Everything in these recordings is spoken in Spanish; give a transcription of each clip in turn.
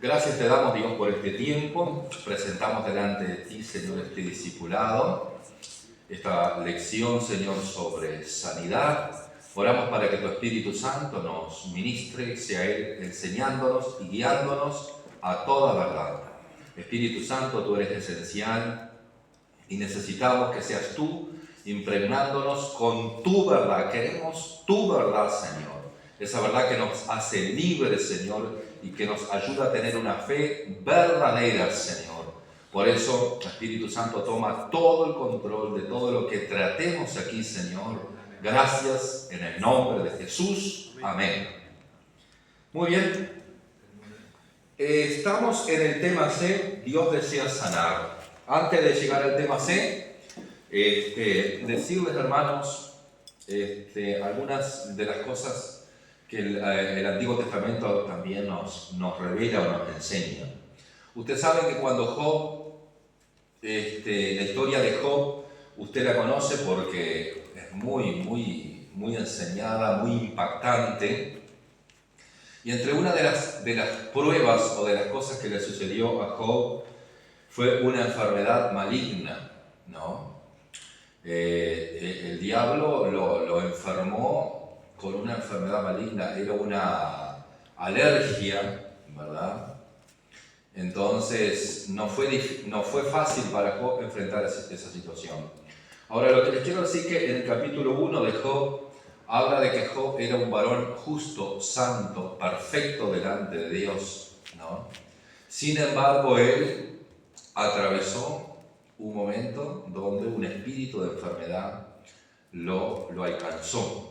Gracias te damos, Dios, por este tiempo. Presentamos delante de ti, Señor, este discipulado, esta lección, Señor, sobre sanidad. Oramos para que tu Espíritu Santo nos ministre, sea Él enseñándonos y guiándonos a toda verdad. Espíritu Santo, tú eres esencial y necesitamos que seas tú impregnándonos con tu verdad. Queremos tu verdad, Señor. Esa verdad que nos hace libres, Señor, y que nos ayuda a tener una fe verdadera, Señor. Por eso, Espíritu Santo, toma todo el control de todo lo que tratemos aquí, Señor. Gracias en el nombre de Jesús. Amén. Muy bien. Estamos en el tema C, Dios desea sanar. Antes de llegar al tema C, decirles, hermanos, algunas de las cosas que el Antiguo Testamento también nos revela o nos enseña. Ustedes saben que cuando Job, la historia de Job, usted la conoce porque es muy enseñada, muy impactante. Y entre una de las pruebas o de las cosas que le sucedió a Job fue una enfermedad maligna, ¿no? El diablo lo enfermó con una enfermedad maligna, era una alergia, ¿verdad? Entonces no fue fácil para Job enfrentar esa situación. Ahora, lo que les quiero decir es que en el capítulo 1 de Job habla de que Job era un varón justo, santo, perfecto delante de Dios, ¿no? Sin embargo, él atravesó un momento donde un espíritu de enfermedad lo alcanzó.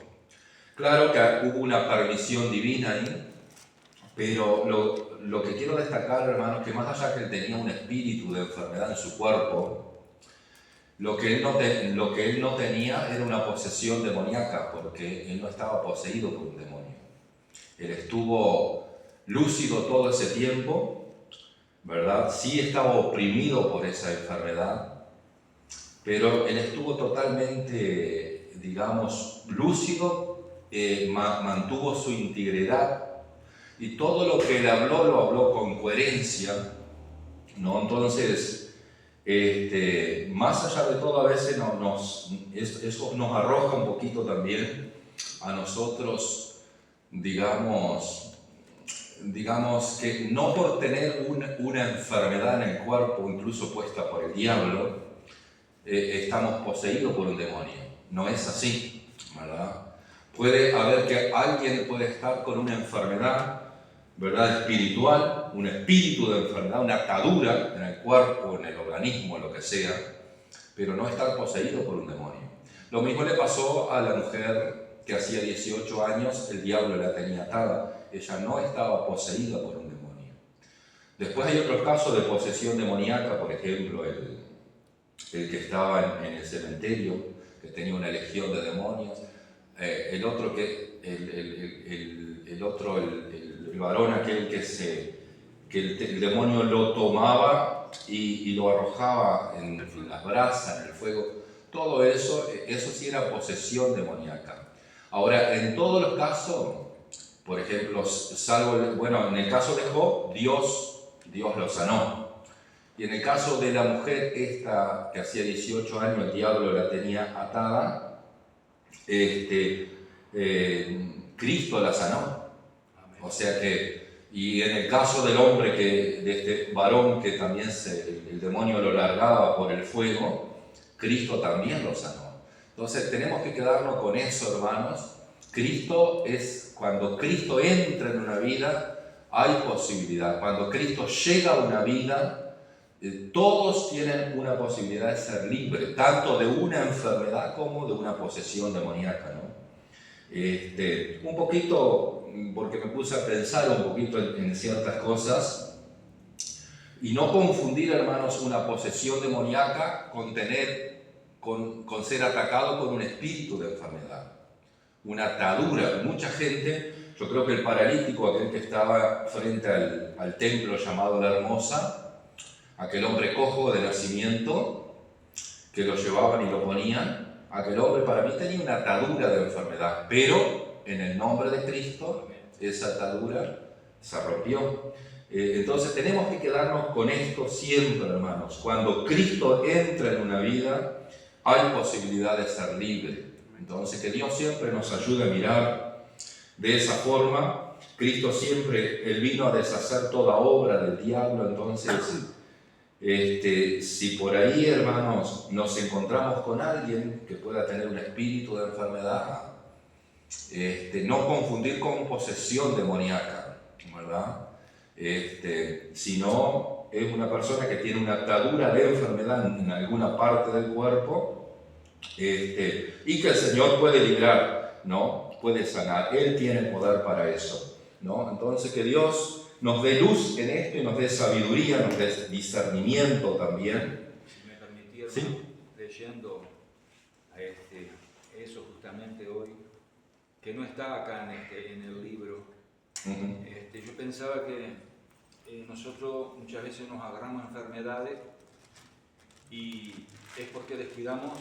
Claro que hubo una permisión divina ahí, pero lo que quiero destacar, hermanos, que más allá que él tenía un espíritu de enfermedad en su cuerpo, lo que él no tenía era una posesión demoníaca, porque él no estaba poseído por un demonio. Él estuvo lúcido todo ese tiempo, ¿verdad? Sí estaba oprimido por esa enfermedad, pero él estuvo totalmente, digamos, lúcido, mantuvo su integridad y todo lo que él habló, lo habló con coherencia, ¿no? Entonces, más allá de todo, a veces eso nos arroja un poquito también a nosotros, digamos que no por tener una enfermedad en el cuerpo, incluso puesta por el diablo, estamos poseídos por un demonio. No es así, ¿verdad? Puede haber que alguien puede estar con una enfermedad, ¿verdad?, espiritual, un espíritu de enfermedad, una atadura en el cuerpo, en el organismo, lo que sea, pero no estar poseído por un demonio. Lo mismo le pasó a la mujer que hacía 18 años el diablo la tenía atada. Ella no estaba poseída por un demonio. Después hay otros casos de posesión demoníaca, por ejemplo, el que estaba en el cementerio, que tenía una legión de demonios. El varón aquel que el demonio lo tomaba y lo arrojaba en las brasas, en el fuego. Todo eso sí era posesión demoníaca. Ahora, en todos los casos, por ejemplo, en el caso de Job, Dios lo sanó. Y en el caso de la mujer esta que hacía 18 años el diablo la tenía atada, Cristo la sanó. O sea que, y en el caso del hombre, de este varón que también el demonio lo largaba por el fuego, Cristo también lo sanó. Entonces tenemos que quedarnos con eso, hermanos. Cuando Cristo entra en una vida, hay posibilidad. Cuando Cristo llega a una vida, todos tienen una posibilidad de ser libres, tanto de una enfermedad como de una posesión demoníaca, ¿no? Un poquito, porque me puse a pensar un poquito en ciertas cosas, y no confundir, hermanos, una posesión demoníaca con ser atacado por un espíritu de enfermedad, una atadura. Mucha gente, yo creo que el paralítico, aquel que estaba frente al templo llamado La Hermosa, aquel hombre cojo de nacimiento, que lo llevaban y lo ponían, aquel hombre para mí tenía una atadura de enfermedad, pero en el nombre de Cristo esa atadura se rompió. Entonces tenemos que quedarnos con esto siempre, hermanos. Cuando Cristo entra en una vida, hay posibilidad de ser libre. Entonces que Dios siempre nos ayude a mirar de esa forma. Cristo siempre, Él vino a deshacer toda obra del diablo. Entonces, si por ahí, hermanos, nos encontramos con alguien que pueda tener un espíritu de enfermedad, no confundir con posesión demoníaca, ¿verdad? Sino es una persona que tiene una atadura de enfermedad en alguna parte del cuerpo, y que el Señor puede librar, ¿no? Puede sanar. Él tiene poder para eso, ¿no? Entonces que Dios nos dé luz en esto y nos dé sabiduría, nos dé discernimiento también. Si me permitieron, ¿Sí? leyendo eso justamente hoy, que no está acá en el libro, yo pensaba que nosotros muchas veces nos agarramos enfermedades y es porque descuidamos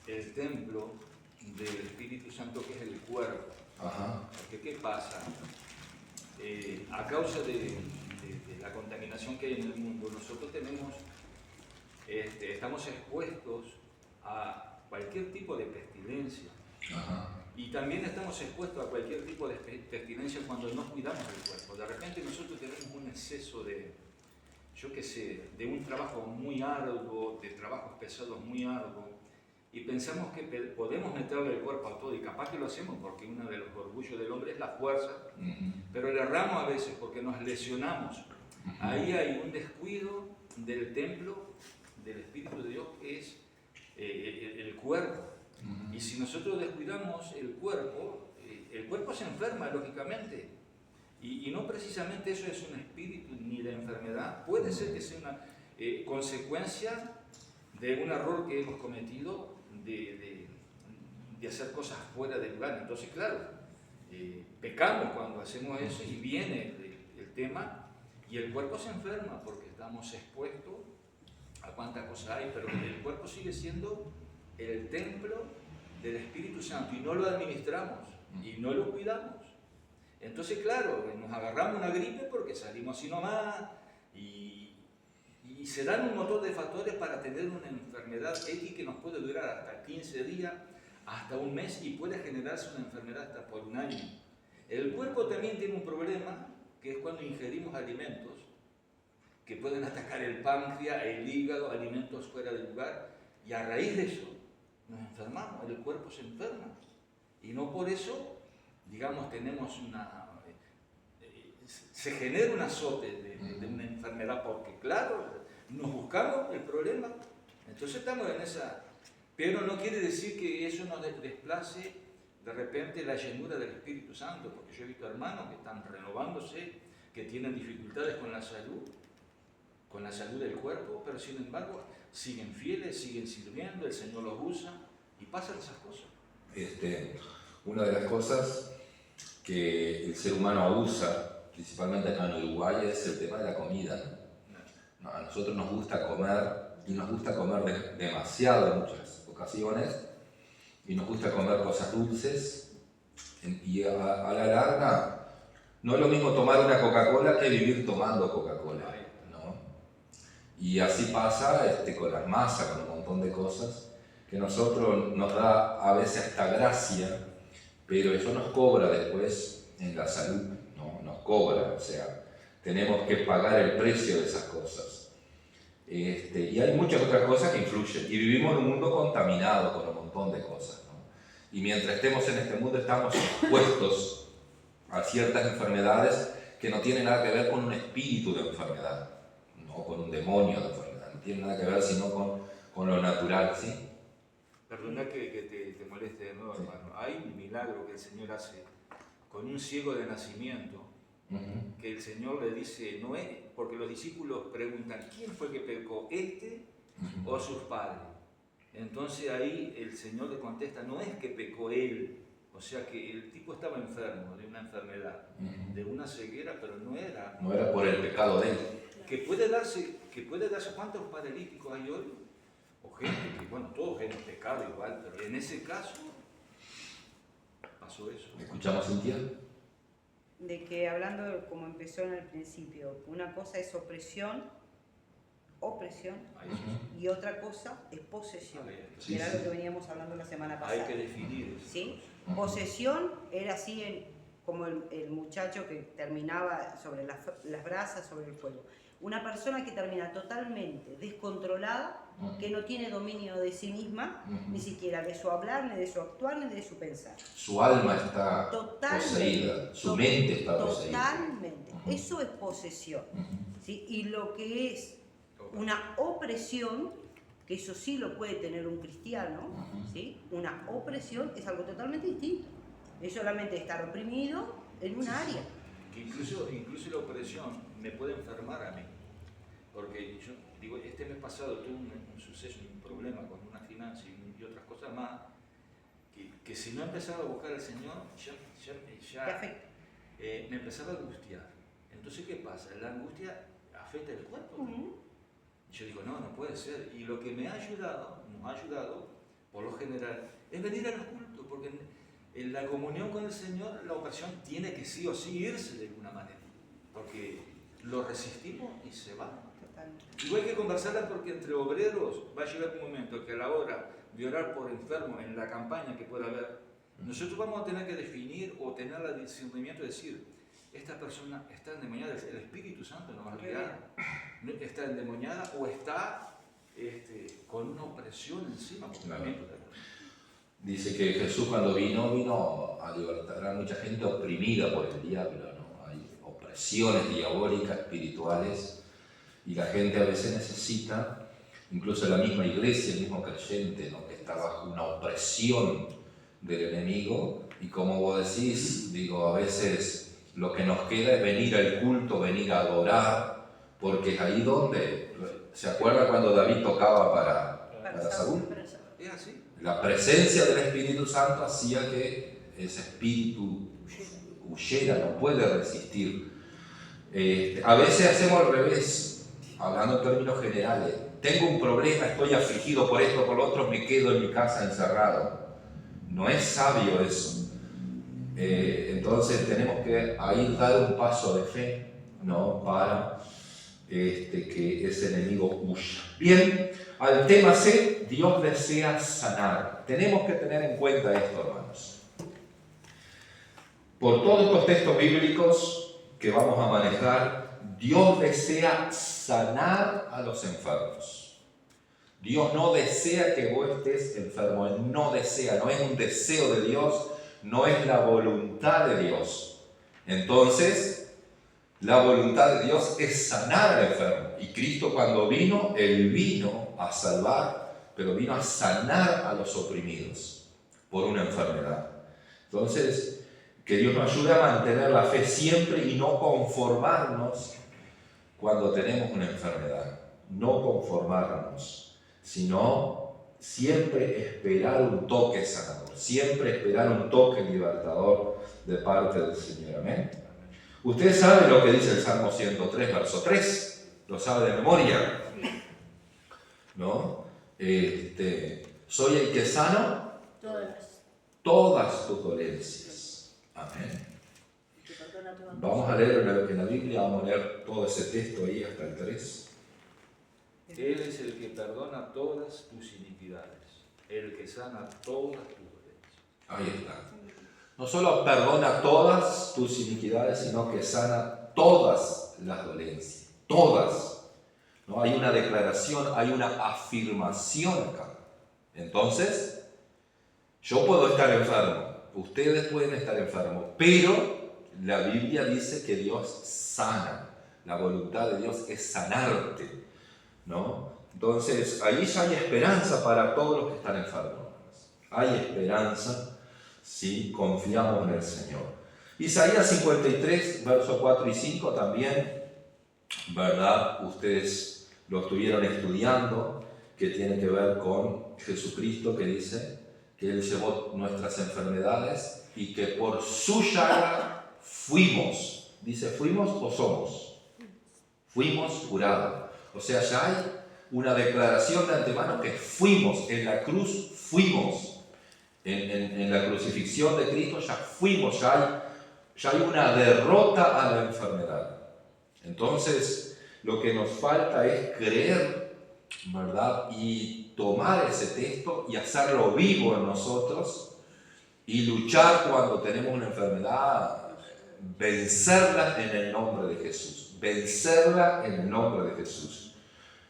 el templo del Espíritu Santo, que es el cuerpo. Porque ¿qué pasa? A causa de la contaminación que hay en el mundo, nosotros estamos expuestos a cualquier tipo de pestilencia. Y también estamos expuestos a cualquier tipo de pestilencia cuando no cuidamos el cuerpo. De repente nosotros tenemos un exceso de un trabajo muy arduo, de trabajos pesados muy arduos, y pensamos que podemos meterle el cuerpo a todo, y capaz que lo hacemos porque uno de los orgullos del hombre es la fuerza, pero le erramos a veces porque nos lesionamos. Ahí hay un descuido del templo del Espíritu de Dios, que es el cuerpo. Y si nosotros descuidamos el cuerpo se enferma, lógicamente. Y no precisamente eso es un espíritu ni la enfermedad. Puede ser que sea una consecuencia de un error que hemos cometido de hacer cosas fuera del lugar. Entonces, claro, pecamos cuando hacemos eso y viene el tema y el cuerpo se enferma porque estamos expuestos a cuántas cosas hay, pero el cuerpo sigue siendo el templo del Espíritu Santo y no lo administramos y no lo cuidamos. Entonces, claro, nos agarramos una gripe porque salimos así nomás y se dan un montón de factores para tener una enfermedad X que nos puede durar hasta 15 días, hasta un mes, y puede generarse una enfermedad hasta por un año. El cuerpo también tiene un problema, que es cuando ingerimos alimentos que pueden atacar el páncreas, el hígado, alimentos fuera del lugar, y a raíz de eso nos enfermamos, el cuerpo se enferma. Y no por eso, digamos, se genera un azote de una enfermedad, porque claro, nos buscamos el problema, entonces estamos en esa. Pero no quiere decir que eso nos desplace de repente la llenura del Espíritu Santo, porque yo he visto hermanos que están renovándose, que tienen dificultades con la salud del cuerpo, pero sin embargo siguen fieles, siguen sirviendo, el Señor los usa y pasan esas cosas. Una de las cosas que el ser humano abusa, principalmente acá en Uruguay, es el tema de la comida. ¿No? A nosotros nos gusta comer, y nos gusta comer demasiado en muchas ocasiones, y nos gusta comer cosas dulces, y a la larga no es lo mismo tomar una Coca-Cola que vivir tomando Coca-Cola, ¿no? Y así pasa con las masas, con un montón de cosas que a nosotros nos da a veces hasta gracia, pero eso nos cobra después en la salud, ¿no? Nos cobra, o sea, tenemos que pagar el precio de esas cosas. Y hay muchas otras cosas que influyen, y vivimos en un mundo contaminado con un montón de cosas, ¿no? Y mientras estemos en este mundo estamos expuestos a ciertas enfermedades que no tienen nada que ver con un espíritu de enfermedad, no con un demonio de enfermedad, no tiene nada que ver sino con lo natural, ¿sí? Perdona que te moleste de nuevo, hermano. Hay un milagro que el Señor hace con un ciego de nacimiento, que el Señor le dice, no es, porque los discípulos preguntan, ¿quién fue que pecó, o sus padres? Entonces ahí el Señor le contesta, no es que pecó él, o sea que el tipo estaba enfermo de una enfermedad, de una ceguera, pero no era por el pecado de él. Que puede darse, ¿cuántos paralíticos hay hoy? O gente que, bueno, todos hemos pecado igual, pero en ese caso pasó eso. ¿Escuchamos, Cintia? de que hablando como empezó en el principio, una cosa es opresión, y otra cosa es posesión, que era lo que veníamos hablando la semana pasada. Hay que definir eso. ¿Sí? Posesión era así como el muchacho que terminaba sobre las brasas, sobre el fuego. Una persona que termina totalmente descontrolada, que no tiene dominio de sí misma, ni siquiera de su hablar, ni de su actuar, ni de su pensar. Su alma está poseída, su mente está poseída. Totalmente. Eso es posesión. ¿Sí? Y lo que es una opresión, que eso sí lo puede tener un cristiano, ¿sí? Una opresión es algo totalmente distinto. Es solamente estar oprimido en un área. Que incluso la opresión me puede enfermar a mí. Porque yo digo, este mes pasado tuve un suceso, un problema con una finanza y otras cosas más, que si no empezaba a buscar al Señor, ya me empezaba a angustiar. Entonces, ¿qué pasa? La angustia afecta el cuerpo. Yo digo, no puede ser. Y lo que nos ha ayudado, por lo general, es venir a los cultos, porque en la comunión con el Señor, la opresión tiene que sí o sí irse de alguna manera, porque lo resistimos y se va. Igual hay que conversarla, porque entre obreros va a llegar un momento que a la hora de orar por enfermos en la campaña que pueda haber, nosotros vamos a tener que definir o tener el discernimiento de decir, esta persona está endemoniada, el Espíritu Santo nos va a guiar, está endemoniada o está con una opresión encima. Dice que Jesús cuando vino a libertar a mucha gente oprimida por el diablo, ¿no? Hay opresiones diabólicas, espirituales, y la gente a veces necesita, incluso la misma iglesia, el mismo creyente, ¿no? Que está bajo una opresión del enemigo, y como vos decís, digo, a veces lo que nos queda es venir al culto, venir a adorar, porque es ahí donde, ¿se acuerda cuando David tocaba para Saúl? ¿Es así? La presencia del Espíritu Santo hacía que ese espíritu huyera, no puede resistir. A veces hacemos al revés, hablando en términos generales. Tengo un problema, estoy afligido por esto, por lo otro, me quedo en mi casa encerrado. No es sabio eso. Entonces tenemos que ahí dar un paso de fe, ¿no? Para que ese enemigo huya. Bien, al tema C, Dios desea sanar. Tenemos que tener en cuenta esto, hermanos. Por todos estos textos bíblicos que vamos a manejar, Dios desea sanar a los enfermos. Dios no desea que vos estés enfermo, Él no desea, no es un deseo de Dios, no es la voluntad de Dios. Entonces, la voluntad de Dios es sanar al enfermo. Y Cristo cuando vino, Él vino a salvar, pero vino a sanar a los oprimidos por una enfermedad. Entonces, que Dios nos ayude a mantener la fe siempre y no conformarnos cuando tenemos una enfermedad. No conformarnos, sino siempre esperar un toque sanador, siempre esperar un toque libertador de parte del Señor. Amén. Usted sabe lo que dice el Salmo 103, verso 3, lo sabe de memoria, ¿no? Soy el que sano todas tus dolencias. Amén. Vamos a leer en la Biblia, vamos a leer todo ese texto ahí hasta el 3. Él es el que perdona todas tus iniquidades, el que sana todas tus dolencias. Ahí está. No solo perdona todas tus iniquidades, sino que sana todas las dolencias. Todas. ¿No? Hay una declaración, hay una afirmación acá. Entonces, yo puedo estar enfermo, ustedes pueden estar enfermos, pero la Biblia dice que Dios sana. La voluntad de Dios es sanarte, ¿no? Entonces, ahí ya hay esperanza para todos los que están enfermos. Hay esperanza si confiamos en el Señor. Isaías 53, versos 4 y 5 también, ¿verdad? Ustedes lo estuvieron estudiando, que tiene que ver con Jesucristo, que dice que Él llevó nuestras enfermedades y que por su llaga fuimos. Dice, ¿fuimos o somos? Fuimos curados. O sea, ya hay una declaración de antemano que fuimos, en la cruz fuimos. En la crucifixión de Cristo ya fuimos, ya hay Ya hay una derrota a la enfermedad. Entonces, lo que nos falta es creer, ¿verdad? Y tomar ese texto y hacerlo vivo en nosotros y luchar cuando tenemos una enfermedad, vencerla en el nombre de Jesús. Vencerla en el nombre de Jesús.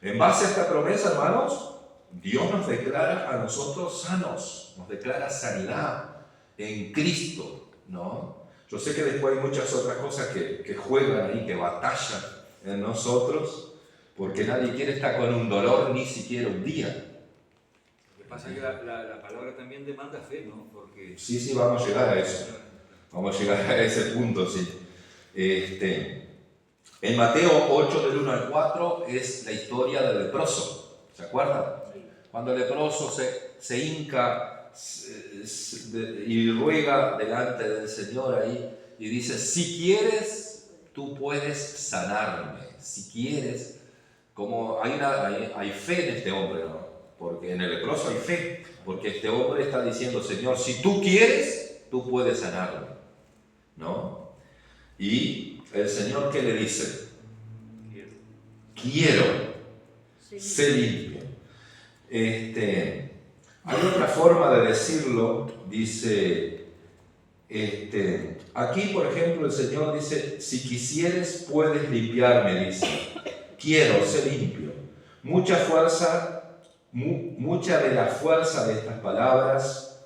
En base a esta promesa, hermanos, Dios nos declara a nosotros sanos, nos declara sanidad en Cristo, ¿no? Yo sé que después hay muchas otras cosas que juegan ahí, que batallan en nosotros, porque nadie quiere estar con un dolor ni siquiera un día. Lo que pasa es que la palabra también demanda fe, ¿no? Porque... Sí, vamos a llegar a eso. Vamos a llegar a ese punto, sí. En Mateo 8, del 1 al 4, es la historia del leproso. ¿Se acuerdan? Cuando el leproso se hinca y ruega delante del Señor ahí y dice, si quieres, tú puedes sanarme. Si quieres, como hay fe en este hombre, ¿no? Porque en el leproso hay fe, porque este hombre está diciendo, Señor, si tú quieres, tú puedes sanarme, ¿no? Y el Señor, ¿qué le dice? Quiero, sé limpio. Hay otra forma de decirlo, dice, aquí por ejemplo el Señor dice, si quisieres puedes limpiarme, dice, quiero, sé limpio. Mucha de la fuerza de estas palabras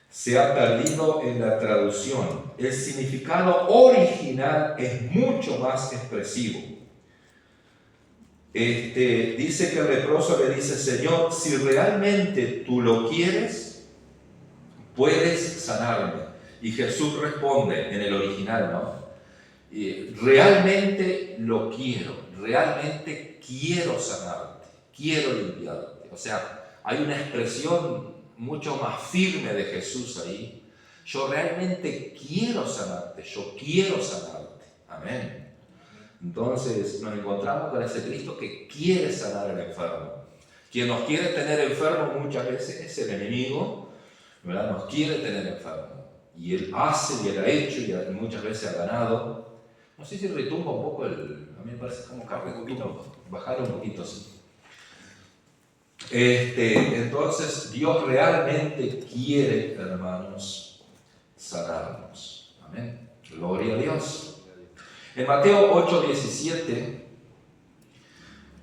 se ha perdido en la traducción. El significado original es mucho más expresivo. Dice que el leproso le dice, Señor, si realmente tú lo quieres, puedes sanarme. Y Jesús responde en el original, ¿no? Realmente lo quiero, realmente quiero sanarte, quiero limpiarte. O sea, hay una expresión mucho más firme de Jesús ahí. Yo realmente quiero sanarte, yo quiero sanarte. Amén. Entonces nos encontramos con ese Cristo que quiere sanar al enfermo. Quien nos quiere tener enfermo muchas veces es el enemigo, ¿verdad? Nos quiere tener enfermo. Y él hace y él ha hecho y muchas veces ha ganado. No sé si retumba un poco a mí me parece como que retumba. Bajar un poquito, sí. Entonces Dios realmente quiere, hermanos, sanarnos. Amén. Gloria a Dios. En Mateo 8:17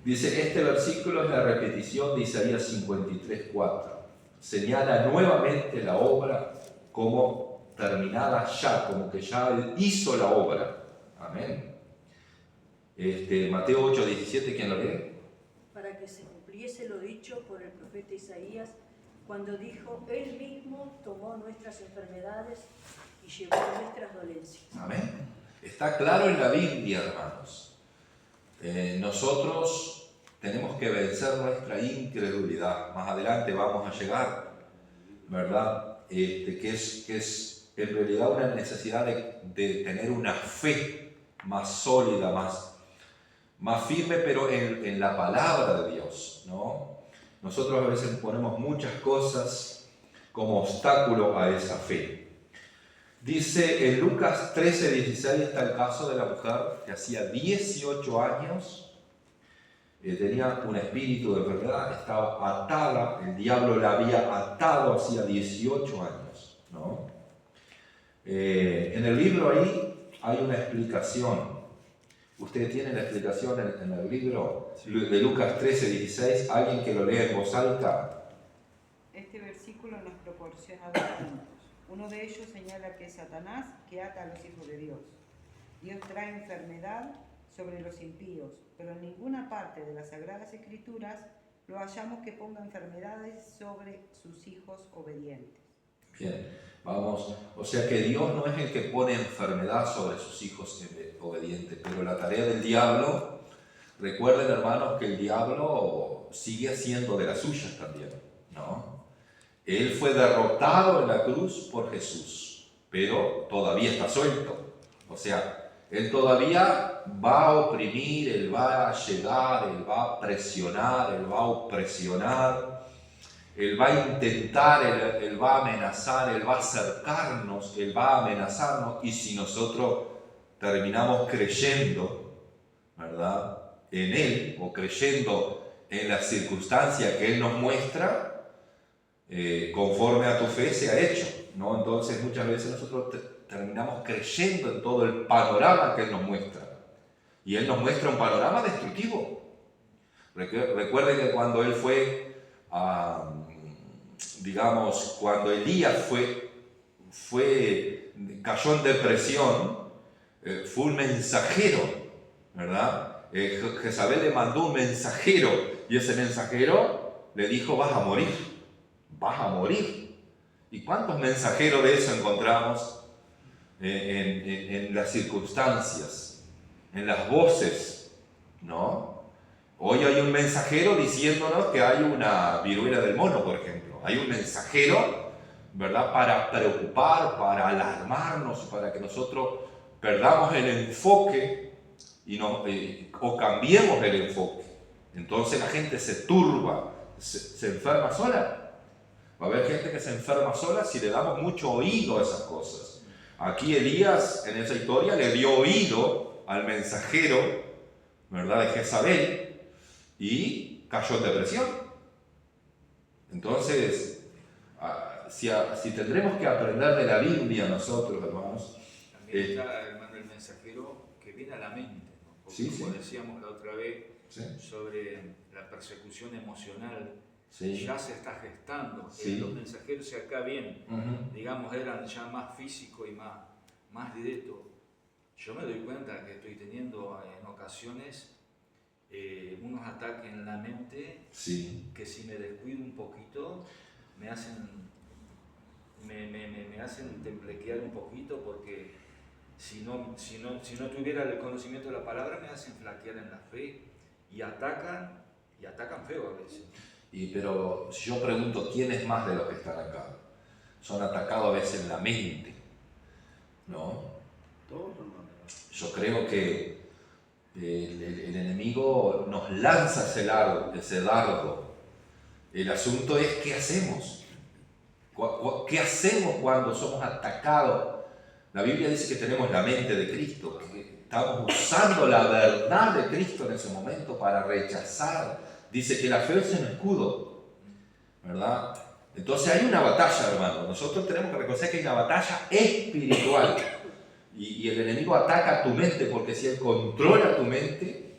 dice, este versículo es la repetición de Isaías 53:4. Señala nuevamente la obra como terminada ya, como que ya él hizo la obra. Amén. Mateo 8:17, ¿quién lo lee? Para que se cumpliese lo dicho por el profeta Isaías, cuando dijo, Él mismo tomó nuestras enfermedades y llevó nuestras dolencias. Amén. Está claro en la Biblia, hermanos. Nosotros tenemos que vencer nuestra incredulidad. Más adelante vamos a llegar, ¿verdad? Que es en realidad una necesidad de tener una fe más sólida, más firme, pero en la palabra de Dios, ¿no? Nosotros a veces ponemos muchas cosas como obstáculo a esa fe. Dice en Lucas 13:16 está el caso de la mujer que hacía 18 años tenía un espíritu de enfermedad, estaba atada, el diablo la había atado hacía 18 años, ¿no? En el libro ahí hay una explicación. Ustedes tienen la explicación en el libro de Lucas 13:16, alguien que lo lea en voz alta. Este versículo nos proporciona dos puntos. Uno de ellos señala que es Satanás que ata a los hijos de Dios. Dios trae enfermedad sobre los impíos, pero en ninguna parte de las Sagradas Escrituras lo hallamos que ponga enfermedades sobre sus hijos obedientes. Bien, vamos, o sea que Dios no es el que pone enfermedad sobre sus hijos obedientes, pero la tarea del diablo, recuerden hermanos que el diablo sigue haciendo de las suyas también, ¿no? Él fue derrotado en la cruz por Jesús, pero todavía está suelto. O sea, él todavía va a oprimir, él va a llegar, él va a presionar, él va a opresionar. Él va a intentar, Él va a amenazar, Él va a acercarnos, Él va a amenazarnos, y si nosotros terminamos creyendo, ¿verdad?, en Él, o creyendo en la circunstancia que Él nos muestra, conforme a tu fe se ha hecho, ¿no? Entonces muchas veces nosotros terminamos creyendo en todo el panorama que Él nos muestra, y Él nos muestra un panorama destructivo. Recuerden que cuando Él fue, digamos, cuando Elías cayó en depresión, fue un mensajero, ¿verdad? Jezabel le mandó un mensajero, y ese mensajero le dijo: vas a morir, vas a morir. ¿Y cuántos mensajeros de eso encontramos en las circunstancias, en las voces, ¿no? Hoy hay un mensajero diciéndonos que hay una viruela del mono, por ejemplo. Hay un mensajero, ¿verdad?, para preocupar, para alarmarnos, para que nosotros perdamos el enfoque o cambiemos el enfoque. Entonces la gente se turba, se enferma sola. Va a haber gente que se enferma sola si le damos mucho oído a esas cosas. Aquí Elías, en esa historia, le dio oído al mensajero, ¿verdad?, de Jezabel, y cayó en depresión. Entonces, si tendremos que aprender de la Biblia nosotros, hermanos. También está, hermano, el mensajero que viene a la mente, ¿no? Porque Sí, como sí. decíamos la otra vez, Sí. sobre la persecución emocional, Sí. ya se está gestando. Sí. Los mensajeros, si acá bien, Uh-huh. digamos, eran ya más físicos y más directos. Yo me doy cuenta que estoy teniendo en ocasiones unos ataques en la mente, Sí. que si me descuido un poquito me hacen temblequear un poquito, porque si no tuviera el conocimiento de la palabra me hacen flaquear en la fe, y atacan feo a veces. Pero si yo pregunto, ¿quién es más de los que están acá? Son atacados a veces en la mente, ¿no? Todos, hermano. Yo creo que el enemigo nos lanza ese dardo. El asunto es: ¿qué hacemos? ¿Qué hacemos cuando somos atacados? La Biblia dice que tenemos la mente de Cristo, que estamos usando la verdad de Cristo en ese momento para rechazar. Dice que la fe es un escudo, ¿verdad? Entonces hay una batalla, hermano. Nosotros tenemos que reconocer que hay una batalla espiritual. Y el enemigo ataca tu mente, porque si él controla tu mente,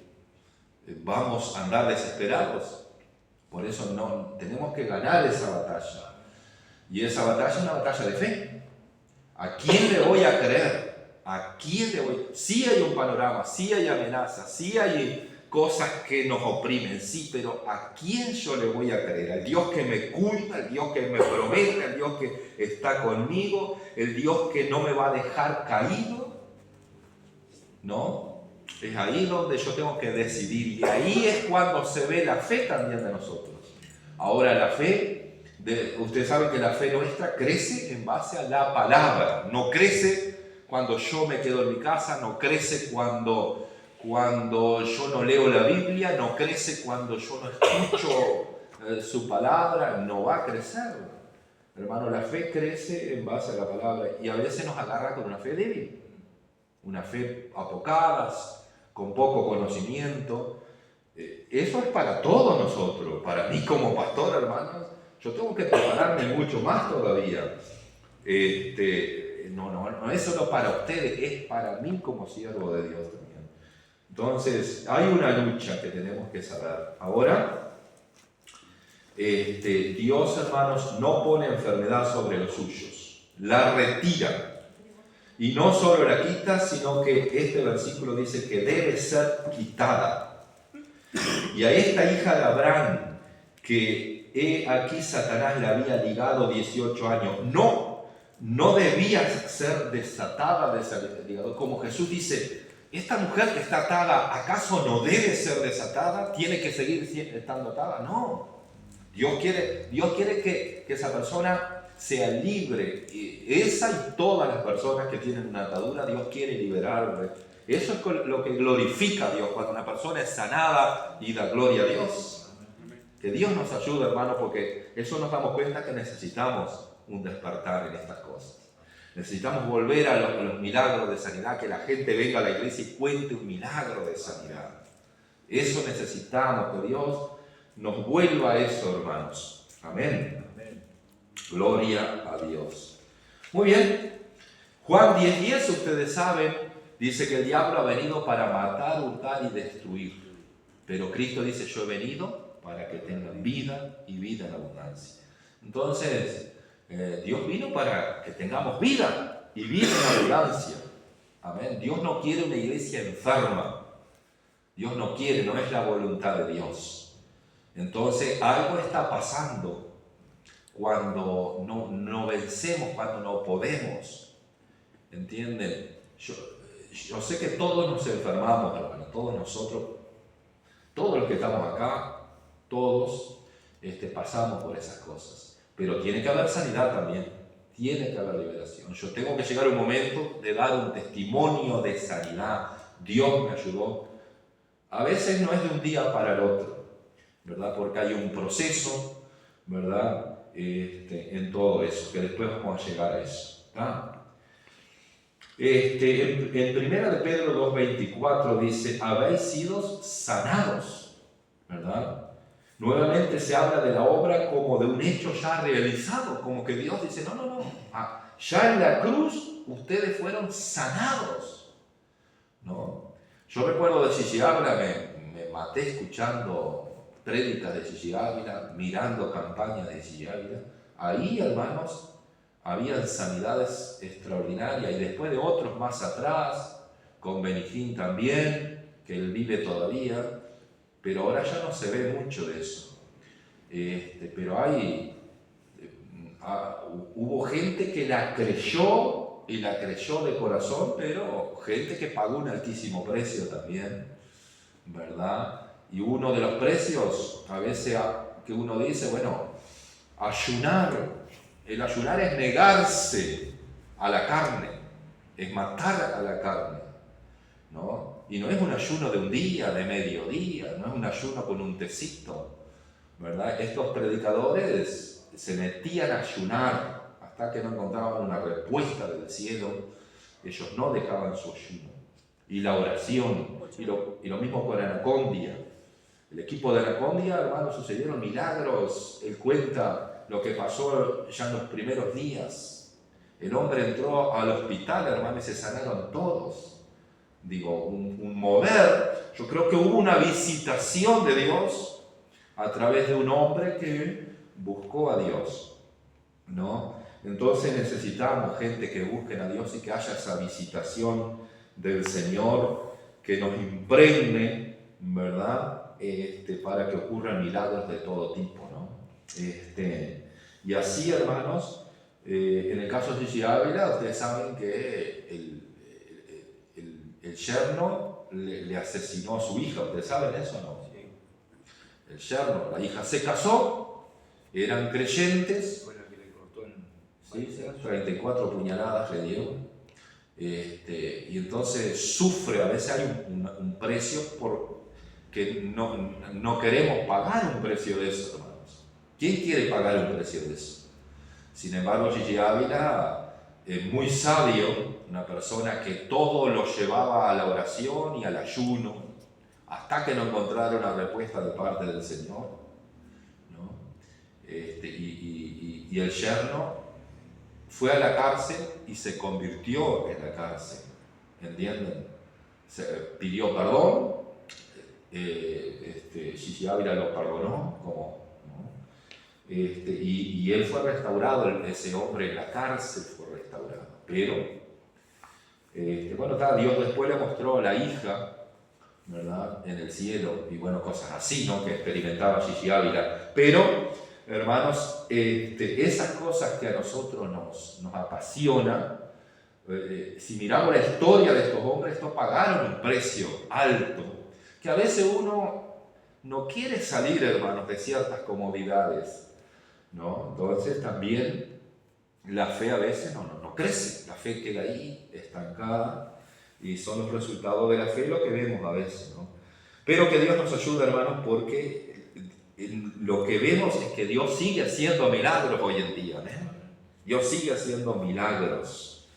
vamos a andar desesperados. Por eso tenemos que ganar esa batalla. Y esa batalla es una batalla de fe. ¿A quién le voy a creer? ¿A quién le voy? Sí hay un panorama, sí hay amenazas, sí hay cosas que nos oprimen, sí, pero ¿a quién yo le voy a creer? ¿Al Dios que me cuida, al Dios que me promete, al Dios que está conmigo, el Dios que no me va a dejar caído? ¿No? Es ahí donde yo tengo que decidir, y ahí es cuando se ve la fe también de nosotros. Ahora, la fe, ustedes saben que la fe nuestra crece en base a la palabra, no crece cuando yo me quedo en mi casa, no crece cuando yo no leo la Biblia, no crece cuando yo no escucho su palabra, no va a crecer. Hermano, la fe crece en base a la palabra, y a veces nos agarra con una fe débil, una fe apocadas, con poco conocimiento. Eso es para todos nosotros. Para mí como pastor, hermanos, yo tengo que prepararme mucho más todavía. No es solo para ustedes, es para mí como siervo de Dios también. Entonces, hay una lucha que tenemos que saber. Ahora, Dios, hermanos, no pone enfermedad sobre los suyos, la retira. Y no solo la quita, sino que este versículo dice que debe ser quitada. Y a esta hija de Abraham, que aquí Satanás le había ligado 18 años, no debía ser desatada de ese ligador. Como Jesús dice, esta mujer que está atada, ¿acaso no debe ser desatada? ¿Tiene que seguir estando atada? No. Dios quiere que esa persona sea libre. Esa y todas las personas que tienen una atadura, Dios quiere liberarle. Eso es lo que glorifica a Dios, cuando una persona es sanada y da gloria a Dios. Que Dios nos ayude, hermano, porque eso nos damos cuenta que necesitamos un despertar en estas cosas. Necesitamos volver a los milagros de sanidad, que la gente venga a la iglesia y cuente un milagro de sanidad. Eso necesitamos, que Dios nos vuelva a eso, hermanos. Amén. Amén. Gloria a Dios. Muy bien. Juan 10:10, ustedes saben, dice que el diablo ha venido para matar, hurtar y destruir. Pero Cristo dice, yo he venido para que tengan vida y vida en abundancia. Entonces, Dios vino para que tengamos vida y vida en abundancia. Amén. Dios no quiere una iglesia enferma. Dios no quiere, no es la voluntad de Dios. Entonces, algo está pasando cuando no vencemos, cuando no podemos. ¿Entienden? Yo sé que todos nos enfermamos, hermano, todos nosotros, todos los que estamos acá, todos pasamos por esas cosas. Pero tiene que haber sanidad también, tiene que haber liberación. Yo tengo que llegar a un momento de dar un testimonio de sanidad. Dios me ayudó. A veces no es de un día para el otro, ¿verdad? Porque hay un proceso, ¿verdad? En todo eso, que después vamos a llegar a eso. ¿Tá? En 1 de Pedro 2:24 dice, habéis sido sanados, ¿verdad? Nuevamente se habla de la obra como de un hecho ya realizado, como que Dios dice, no, ya en la cruz ustedes fueron sanados, ¿no? Yo recuerdo de Gigi Ávila, me maté escuchando prédicas de Gigi Ávila, mirando campañas de Gigi Ávila. Ahí, hermanos, habían sanidades extraordinarias, y después de otros más atrás, con Benigín también, que él vive todavía, pero ahora ya no se ve mucho de eso. Pero hubo gente que la creyó, y la creyó de corazón, pero gente que pagó un altísimo precio también, ¿verdad? Y uno de los precios, a veces que uno dice, bueno, el ayunar es negarse a la carne, es matar a la carne, ¿no? Y no es un ayuno de un día, de mediodía, no es un ayuno con un tecito, ¿verdad? Estos predicadores se metían a ayunar hasta que no encontraban una respuesta del cielo. Ellos no dejaban su ayuno. Y la oración, y lo mismo con Anacondia. El equipo de Anacondia, hermanos, sucedieron milagros. Él cuenta lo que pasó ya en los primeros días. El hombre entró al hospital, hermano, y se sanaron todos. Digo, un mover. Yo creo que hubo una visitación de Dios a través de un hombre que buscó a Dios, ¿no? Entonces necesitamos gente que busque a Dios y que haya esa visitación del Señor, que nos impregne, ¿verdad? Para que ocurran milagros de todo tipo, ¿no? Y así, hermanos, en el caso de Gigi Ávila, ustedes saben que el yerno le asesinó a su hija. ¿Ustedes saben eso o no? Sí. El yerno, la hija se casó, eran creyentes. Fue la que le cortó en... Sí, 34 puñaladas le dio. Y entonces sufre, a veces hay un precio porque no queremos pagar un precio de eso, hermanos. ¿Quién quiere pagar un precio de eso? Sin embargo, Gigi Ávila, muy sabio, una persona que todo lo llevaba a la oración y al ayuno, hasta que no encontraron una respuesta de parte del Señor, ¿no? Y el yerno fue a la cárcel y se convirtió en la cárcel, ¿entienden? Se pidió perdón, Gigi Ávila lo perdonó, ¿no? Y él fue restaurado, ese hombre en la cárcel fue restaurado, pero bueno, Dios después le mostró a la hija, ¿verdad? En el cielo, y bueno, cosas así, ¿no? Que experimentaba Gigi Ávila, pero hermanos, esas cosas que a nosotros nos apasionan, si miramos la historia de estos hombres, estos pagaron un precio alto, que a veces uno no quiere salir, hermanos, de ciertas comodidades, ¿no? Entonces también la fe a veces no crece, la fe queda ahí, estancada, y son los resultados de la fe lo que vemos a veces, ¿no? Pero que Dios nos ayude, hermanos, porque lo que vemos es que Dios sigue haciendo milagros hoy en día. ¿Eh? Dios sigue haciendo milagros.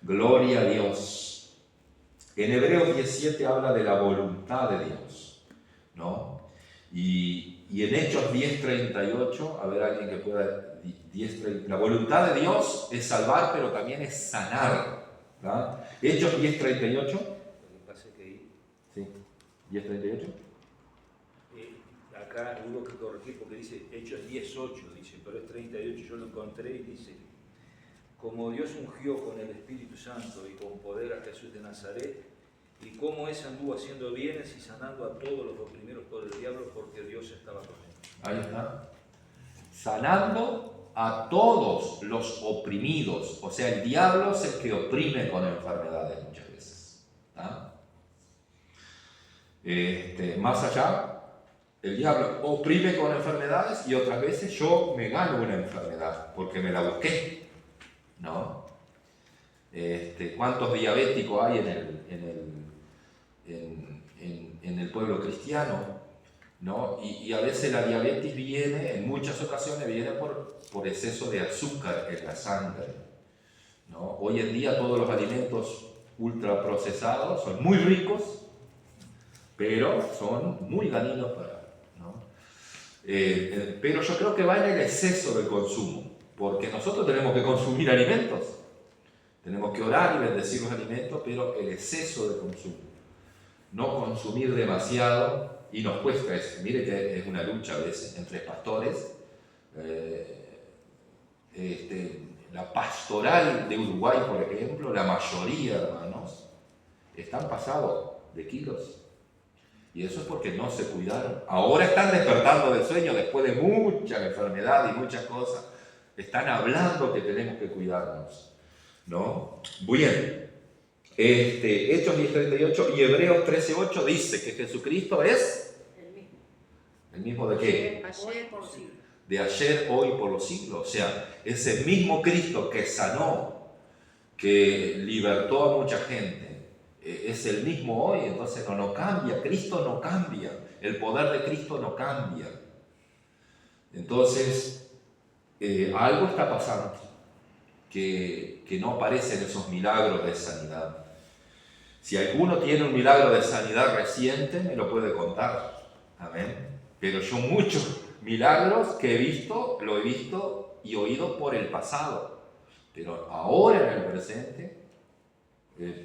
Gloria a Dios. En Hebreos 17 habla de la voluntad de Dios, ¿no? Y en Hechos 10:38, a ver alguien que pueda, 10:30, la voluntad de Dios es salvar, pero también es sanar, ¿verdad? Hechos 10:38. Lo que pasa es que ahí, Sí, 10:38. acá hubo que corregir porque dice Hechos 10:8, dice, pero es 38, yo lo encontré y dice, como Dios ungió con el Espíritu Santo y con poder a Jesús de Nazaret, y cómo él anduvo haciendo bienes y sanando a todos los oprimidos por el diablo, porque Dios estaba con él. Ahí está. Sanando a todos los oprimidos. O sea, el diablo es el que oprime con enfermedades muchas veces. ¿Ah? Más allá, el diablo oprime con enfermedades y otras veces yo me gano una enfermedad porque me la busqué, ¿no? ¿Cuántos diabéticos hay en el pueblo cristiano? ¿No? Y a veces la diabetes viene, en muchas ocasiones viene por exceso de azúcar en la sangre, ¿no? Hoy en día todos los alimentos ultraprocesados son muy ricos, pero son muy dañinos para, ¿no? Pero yo creo que va en el exceso del consumo, porque nosotros tenemos que consumir alimentos, tenemos que orar y bendecir los alimentos, pero el exceso de consumo, no consumir demasiado. Y nos cuesta eso. Mire que es una lucha a veces entre pastores. La pastoral de Uruguay, por ejemplo, la mayoría, hermanos, están pasados de kilos. Y eso es porque no se cuidaron. Ahora están despertando del sueño después de mucha enfermedad y muchas cosas. Están hablando que tenemos que cuidarnos, ¿no? Bien. Hechos 10:38 y Hebreos 13:8 dice que Jesucristo es el mismo de qué? Ayer por siglo. De ayer, hoy, por los siglos. O sea, ese mismo Cristo que sanó, que libertó a mucha gente, es el mismo hoy, entonces no cambia. Cristo no cambia, el poder de Cristo no cambia. Entonces, algo está pasando que no aparecen esos milagros de sanidad. Si alguno tiene un milagro de sanidad reciente, me lo puede contar. Amén. Pero yo muchos milagros que he visto, lo he visto y oído por el pasado. Pero ahora en el presente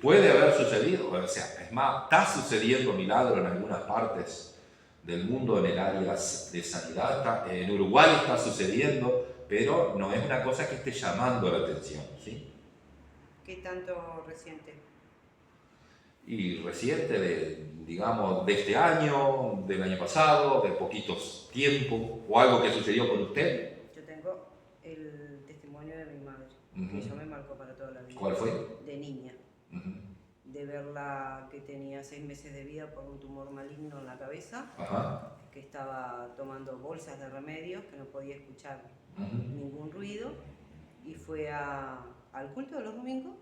puede haber sucedido. O sea, es más, está sucediendo milagro en algunas partes del mundo en el área de sanidad. En Uruguay está sucediendo, pero no es una cosa que esté llamando la atención, ¿sí? ¿Qué tanto reciente? Y reciente, digamos, de este año, del año pasado, de poquitos tiempos, o algo que sucedió con usted. Yo tengo el testimonio de mi madre, que eso me marcó para toda la vida. ¿Cuál fue? De niña. De verla que tenía 6 meses de vida por un tumor maligno en la cabeza, que estaba tomando bolsas de remedios, que no podía escuchar ningún ruido, y fue al culto de los domingos,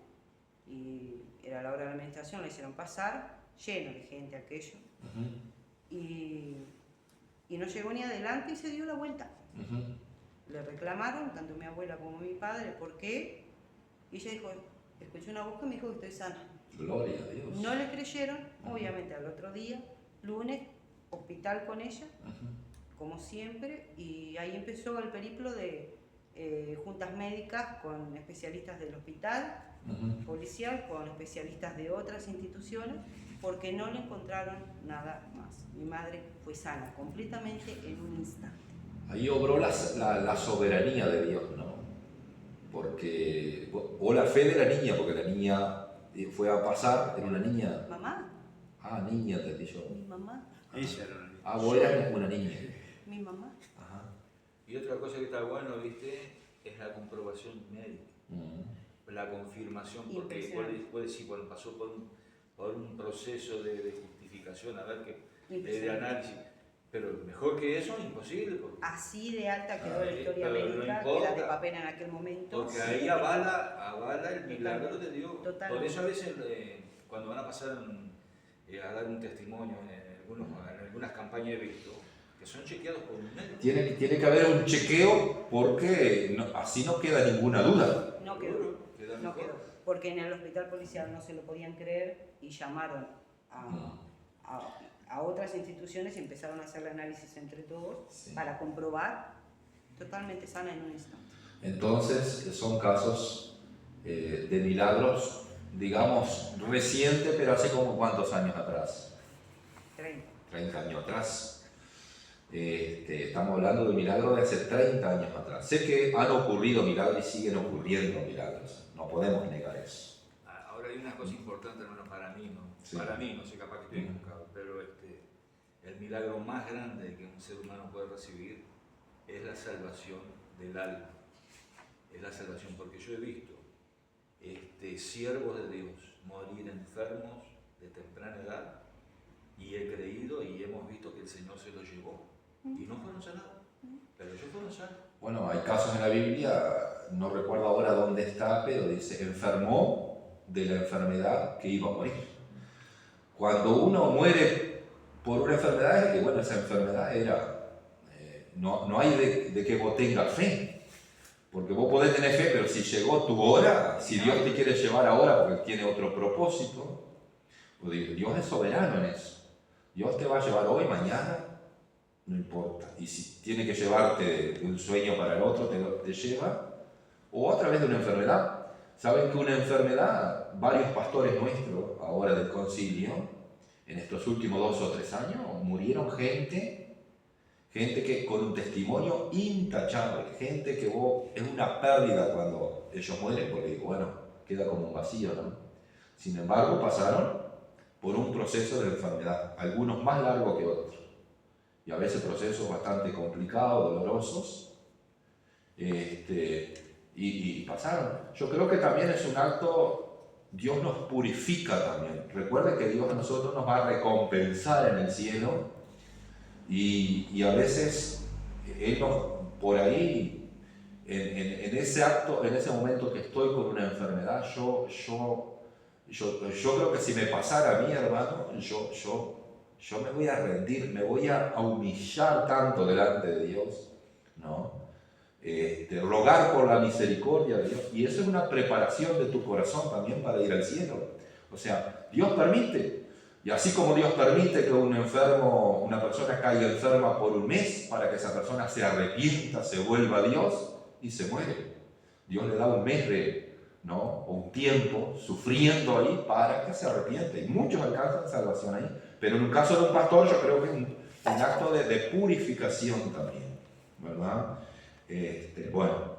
y era la hora de la administración, la hicieron pasar, lleno de gente aquello, y no llegó ni adelante y se dio la vuelta. Le reclamaron, tanto mi abuela como mi padre, ¿por qué? Y ella dijo, escuché una voz que me dijo que estoy sana. Gloria a Dios. No le creyeron, obviamente al otro día, lunes, hospital con ella, como siempre, y ahí empezó el periplo de juntas médicas con especialistas del hospital, policial, con especialistas de otras instituciones, porque no le encontraron nada más. Mi madre fue sana completamente en un instante. Ahí obró la soberanía de Dios, ¿no? Porque, o la fe de la niña, porque la niña fue a pasar, era una niña. ¿Mamá? Ah, niña, te dije yo. Mi mamá. Ella era una niña. Ah, vos eras una niña. Mi mamá. Ajá. Y otra cosa que está bueno, ¿viste? Es la comprobación médica. La confirmación, porque puede decir, bueno, pasó por un proceso de justificación, a ver qué, de análisis. Pero mejor que eso, imposible. Porque, así de alta quedó la historia médica, no que era de papel en aquel momento. Porque ahí avala el milagro de Dios. Totalmente. Por eso a veces cuando van a pasar a dar un testimonio en algunas campañas he visto, que son chequeados por un médico. Tiene que haber un chequeo porque así no queda ninguna duda. No quedó. Queda No mejor. quedó. Porque en el hospital policial no se lo podían creer y llamaron a otras instituciones y empezaron a hacer el análisis entre todos para comprobar totalmente sana en un instante. Entonces, son casos de milagros, digamos, recientes, pero hace como ¿cuántos años atrás? 30 años atrás. Estamos hablando de milagros de hace 30 años atrás. Sé que han ocurrido milagros y siguen ocurriendo milagros, no podemos negar eso. Ahora hay una cosa importante, hermano, para mí, ¿no? Sí. Para mí, no sé, capaz que estoy equivocado, pero el milagro más grande que un ser humano puede recibir es la salvación del alma. Es la salvación, porque yo he visto siervos de Dios morir enfermos de temprana edad y he creído y hemos visto que el Señor se los llevó y no fueron sanados, pero ellos fueron sanos. Bueno, hay casos en la Biblia, no recuerdo ahora dónde está, pero dice, enfermó de la enfermedad que iba a morir. Cuando uno muere por una enfermedad, es que bueno, esa enfermedad era, no hay de que vos tengas fe. Porque vos podés tener fe, pero si llegó tu hora, si Dios te quiere llevar ahora porque tiene otro propósito, pues Dios es soberano en eso. Dios te va a llevar hoy, mañana, no importa. Y si tiene que llevarte de un sueño para el otro, te lleva. O a través de una enfermedad. Saben que una enfermedad, varios pastores nuestros, ahora del concilio, en estos últimos 2 o 3 años, murieron gente que con un testimonio intachable, gente que es una pérdida cuando ellos mueren, porque bueno, queda como un vacío, ¿no? Sin embargo, pasaron por un proceso de enfermedad, algunos más largos que otros, y a veces procesos bastante complicados, dolorosos, y pasaron. Yo creo que también es un acto, Dios nos purifica también. Recuerden que Dios a nosotros nos va a recompensar en el cielo, y a veces Él por ahí, en ese acto, en ese momento que estoy con una enfermedad, yo creo que si me pasara a mí, hermano, yo me voy a rendir, me voy a humillar tanto delante de Dios, ¿no? Rogar por la misericordia de Dios, y eso es una preparación de tu corazón también para ir al cielo. O sea, Dios permite. Y así como Dios permite que una persona caiga enferma por un mes para que esa persona se arrepienta, se vuelva a Dios y se muere. Dios le da un mes o un tiempo sufriendo ahí para que se arrepiente. Y muchos alcanzan salvación ahí. Pero en un caso de un pastor yo creo que es un acto de purificación también, ¿verdad? Bueno,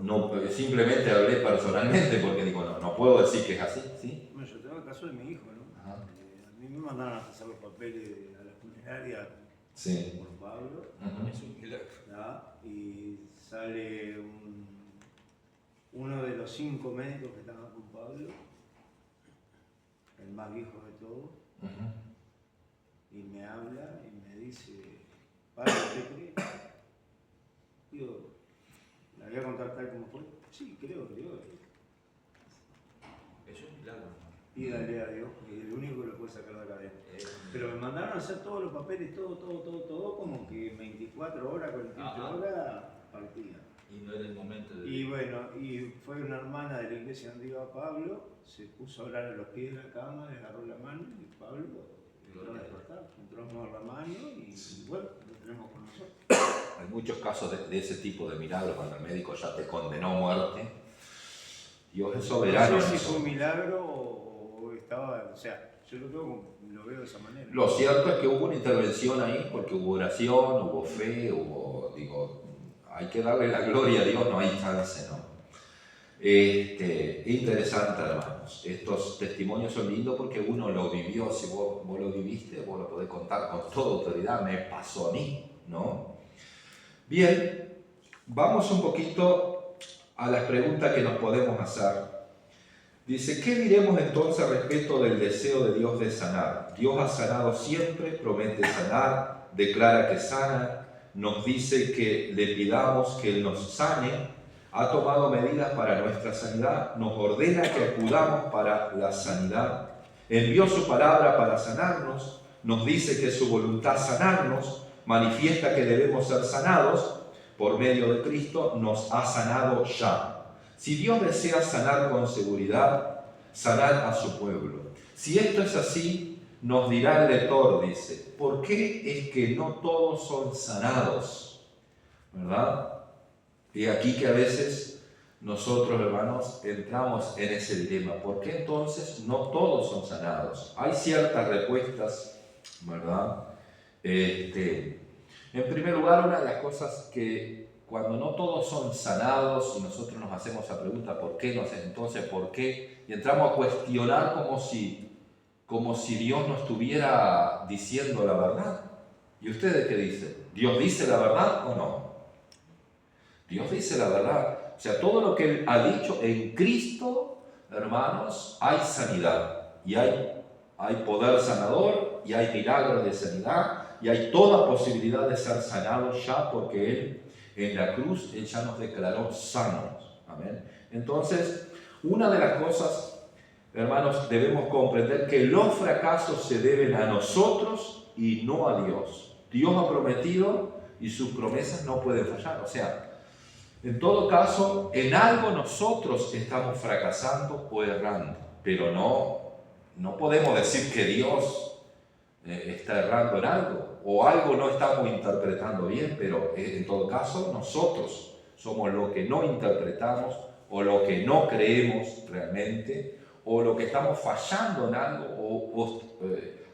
no, simplemente hablé personalmente porque digo, no puedo decir que es así, ¿sí? Bueno, yo tengo el caso de mi hijo, ¿no? Ajá. A mí me mandaron a pasar los papeles a la funeraria Sí. por Pablo, Es un milagro. ¿verdad? Y sale uno de los 5 médicos que estaban con Pablo, el más viejo de todos, y me habla y me dice, Pablo, ¿usted cree? Digo, ¿la voy a contar tal como fue? Sí, creo. Eso es un milagro, hermano. Pídale a Dios, que es el único que lo puede sacar de acá adentro. Pero me mandaron a hacer todos los papeles, todo, como que 24 horas, 48 horas partida. Y no era el momento de... Y bueno, y fue una hermana de la iglesia donde iba Pablo, se puso a orar a los pies de la cama, le agarró la mano y Pablo entró a despertar, entró a la mano y bueno, lo tenemos con nosotros. Hay muchos casos de ese tipo de milagros cuando el médico ya te condenó a muerte. Dios es soberano. No sé si fue un milagro o estaba, o sea, yo lo veo de esa manera. Lo cierto es que hubo una intervención ahí porque hubo oración, hubo fe, hay que darle la gloria a Dios, no hay chance, ¿no? Interesante, hermanos. Estos testimonios son lindos porque uno lo vivió. Si vos lo viviste, vos lo podés contar con toda autoridad. Me pasó a mí, ¿no? Bien, vamos un poquito a las preguntas que nos podemos hacer. Dice, ¿qué diremos entonces respecto del deseo de Dios de sanar? Dios ha sanado siempre, promete sanar, declara que sana, nos dice que le pidamos que Él nos sane, ha tomado medidas para nuestra sanidad, nos ordena que acudamos para la sanidad, envió su palabra para sanarnos, nos dice que es su voluntad sanarnos, manifiesta que debemos ser sanados por medio de Cristo, nos ha sanado ya. Si Dios desea sanar con seguridad, sanar a su pueblo. Si esto es así, nos dirá el lector, dice, ¿por qué es que no todos son sanados? ¿Verdad? Y aquí que a veces nosotros, hermanos, entramos en ese dilema. ¿Por qué entonces no todos son sanados? Hay ciertas respuestas, ¿verdad? En primer lugar, una de las cosas que cuando no todos son sanados y nosotros nos hacemos la pregunta ¿por qué? No sé, entonces ¿por qué? Y entramos a cuestionar como si Dios no estuviera diciendo la verdad. ¿Y ustedes qué dicen? ¿Dios dice la verdad o no? Dios dice la verdad. O sea, todo lo que Él ha dicho en Cristo, hermanos, hay sanidad. Y hay poder sanador, y hay milagros de sanidad, y hay toda posibilidad de ser sanados ya, porque Él, en la cruz, Él ya nos declaró sanos. Amén. Entonces, una de las cosas, hermanos, debemos comprender que los fracasos se deben a nosotros y no a Dios. Dios ha prometido y sus promesas no pueden fallar. O sea, en todo caso, en algo nosotros estamos fracasando o errando, pero no podemos decir que Dios está errando en algo o algo no estamos interpretando bien, pero en todo caso nosotros somos lo que no interpretamos o lo que no creemos realmente o lo que estamos fallando en algo o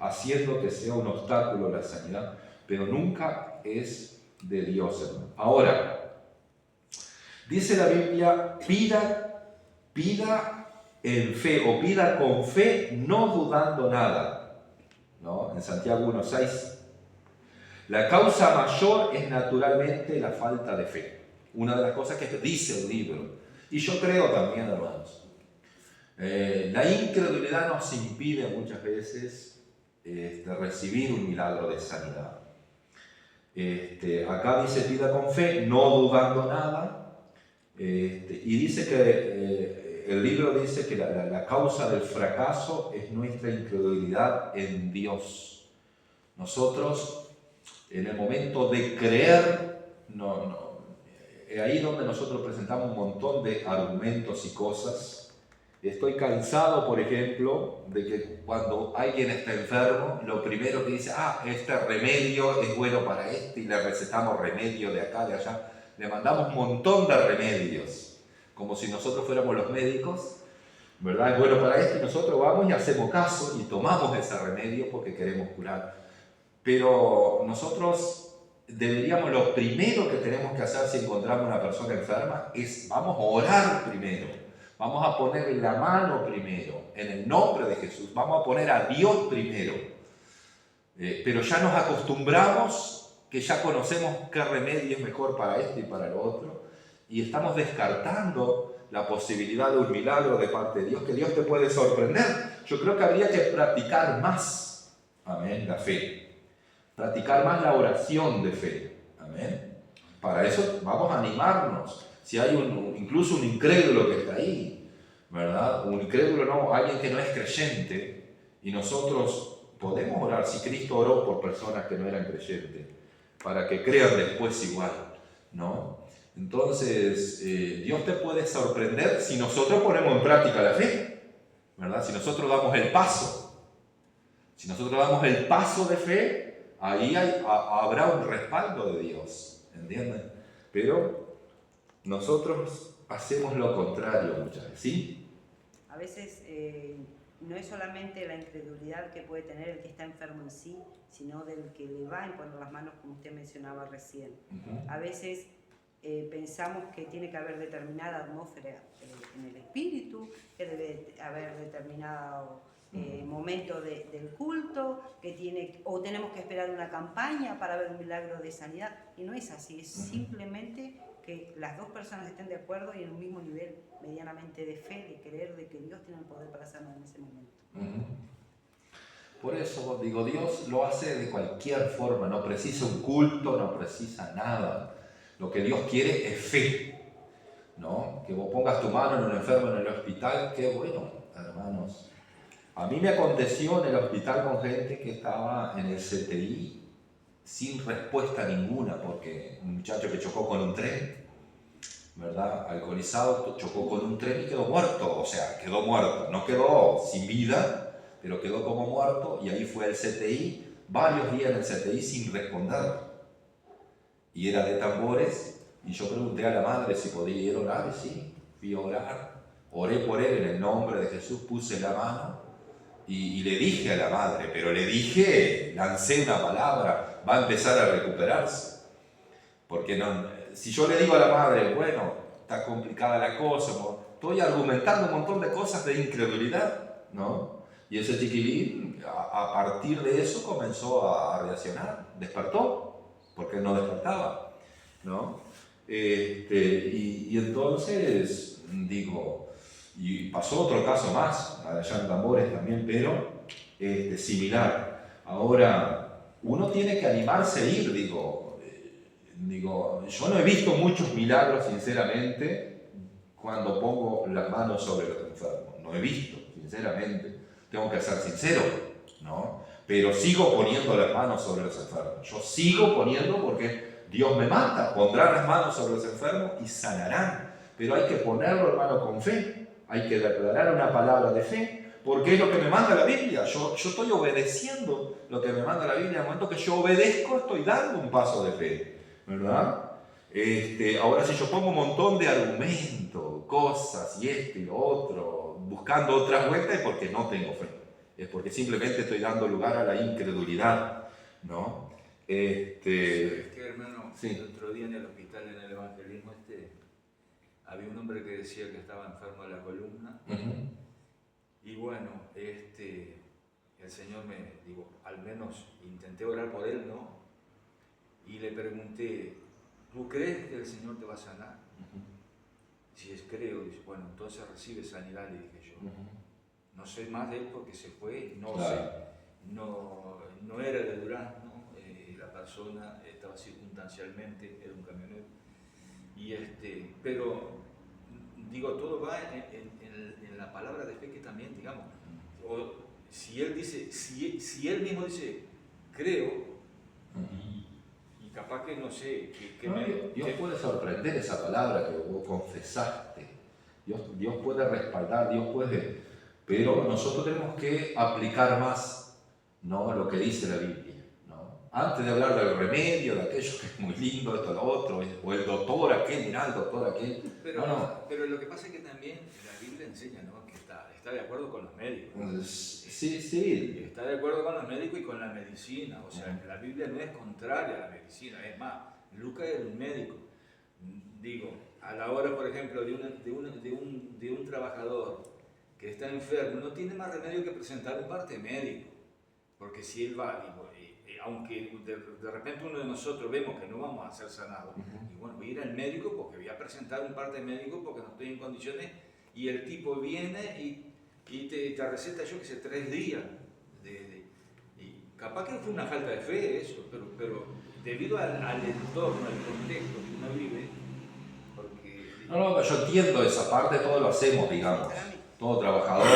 haciendo que sea un obstáculo a la sanidad, pero nunca es de Dios, hermano. Ahora, dice la Biblia, pida en fe o pida con fe, no dudando nada. ¿No? En Santiago 1:6. La causa mayor es naturalmente la falta de fe. Una de las cosas que dice el libro. Y yo creo también, hermanos, la incredulidad nos impide muchas veces recibir un milagro de sanidad. Acá dice pida con fe, no dudando nada. Y dice que el libro dice que la causa del fracaso es nuestra incredulidad en Dios. Nosotros, en el momento de creer, es ahí donde nosotros presentamos un montón de argumentos y cosas. Estoy cansado, por ejemplo, de que cuando alguien está enfermo, lo primero que dice, este remedio es bueno para y le recetamos remedio de acá, de allá. Le mandamos un montón de remedios, como si nosotros fuéramos los médicos, ¿verdad? Es bueno para y nosotros vamos y hacemos caso y tomamos ese remedio porque queremos curar. Pero nosotros deberíamos, lo primero que tenemos que hacer si encontramos una persona enferma es, vamos a orar primero, vamos a ponerle la mano primero, en el nombre de Jesús, vamos a poner a Dios primero. Pero ya nos acostumbramos, que ya conocemos qué remedio es mejor para y para lo otro, y estamos descartando la posibilidad de un milagro de parte de Dios, que Dios te puede sorprender. Yo creo que habría que practicar más, amén, la fe, practicar más la oración de fe, amén. Para eso vamos a animarnos. Si hay incluso un incrédulo que está ahí, ¿verdad? Un incrédulo no, alguien que no es creyente, y nosotros podemos orar, si Cristo oró por personas que no eran creyentes, para que crean después igual, ¿no? Entonces, Dios te puede sorprender si nosotros ponemos en práctica la fe, ¿verdad? Si nosotros damos el paso. Si nosotros damos el paso de fe, ahí habrá un respaldo de Dios, ¿entienden? Pero nosotros hacemos lo contrario muchas veces, ¿sí? A veces no es solamente la incredulidad que puede tener el que está enfermo en sí, sino del que le va a imponer las manos, como usted mencionaba recién. A veces pensamos que tiene que haber determinada atmósfera en el espíritu, que debe haber determinado momento del culto, o tenemos que esperar una campaña para ver un milagro de sanidad, y no es así, es simplemente que las dos personas estén de acuerdo y en un mismo nivel medianamente de fe, de creer de que Dios tiene el poder para hacerlo en ese momento. Por eso digo, Dios lo hace de cualquier forma, no precisa un culto, no precisa nada. Lo que Dios quiere es fe, ¿no? Que vos pongas tu mano en un enfermo en el hospital, qué bueno, hermanos. A mí me aconteció en el hospital con gente que estaba en el CTI, sin respuesta ninguna, porque un muchacho que chocó con un tren, ¿verdad? Alcoholizado, chocó con un tren y quedó muerto, o sea, quedó muerto, no quedó sin vida, pero quedó como muerto, y ahí fue al CTI, varios días en el CTI sin responder, y era de tambores, y yo pregunté a la madre si podía ir a orar, y sí, fui a orar, oré por él en el nombre de Jesús, puse la mano, y le dije a la madre, pero le dije, lancé una palabra, va a empezar a recuperarse, porque no, si yo le digo a la madre, bueno, está complicada la cosa, estoy argumentando un montón de cosas de incredulidad, ¿no? Y ese chiquilín, a partir de eso, comenzó a reaccionar, despertó, porque no despertaba, ¿no? Y entonces, digo, y pasó otro caso más, allá en Tambores también, pero similar. Ahora, uno tiene que animarse a ir, digo, yo no he visto muchos milagros, sinceramente, cuando pongo las manos sobre los enfermos. No he visto, sinceramente. Tengo que ser sincero, ¿no? Pero sigo poniendo las manos sobre los enfermos. Yo sigo poniendo porque Dios me manda. Pondrán las manos sobre los enfermos y sanarán. Pero hay que ponerlo, hermano, con fe. Hay que declarar una palabra de fe. Porque es lo que me manda la Biblia. Yo estoy obedeciendo lo que me manda la Biblia. En el momento que yo obedezco, estoy dando un paso de fe, ¿verdad? Ahora, si yo pongo un montón de argumentos, cosas y esto y lo otro, buscando otras vueltas, es porque no tengo fe. Es porque simplemente estoy dando lugar a la incredulidad, ¿no? Es que, hermano, sí. El otro día en el hospital, en el evangelismo, había un hombre que decía que estaba enfermo de la columna. Y bueno, el Señor al menos intenté orar por él, ¿no? Y le pregunté, ¿tú crees que el Señor te va a sanar? Si es creo, dice, bueno, entonces recibe sanidad, le dije yo. No sé más de él porque se fue, no claro. sé. No era de Durazno, la persona estaba circunstancialmente, era un camionero. Pero digo, todo va en la palabra de fe que también, digamos, si él dice, si él mismo dice, creo, y capaz que no sé, Dios puede sorprender esa palabra que vos confesaste. Dios puede respaldar, Dios puede, pero nosotros tenemos que aplicar más, ¿no?, lo que dice la Biblia. Antes de hablar del remedio, de aquello que es muy lindo, esto, lo otro, o el doctor aquel, mirá, el doctor aquel. Pero lo que pasa es que también la Biblia enseña, ¿no?, que está de acuerdo con los médicos. Sí. Está de acuerdo con los médicos y con la medicina. O sea, la Biblia no es contraria a la medicina. Es más, Lucas es un médico. Digo, a la hora, por ejemplo, de un trabajador que está enfermo, no tiene más remedio que presentar un parte médico. Porque si él va, aunque de repente uno de nosotros vemos que no vamos a ser sanados, y bueno, voy a ir al médico porque voy a presentar un parte médico porque no estoy en condiciones, y el tipo viene y te receta, yo que sé, 3 días. Y capaz que fue una falta de fe eso, pero debido al entorno, al contexto que uno vive, porque... No, yo entiendo esa parte, todos lo hacemos, digamos. Todo trabajador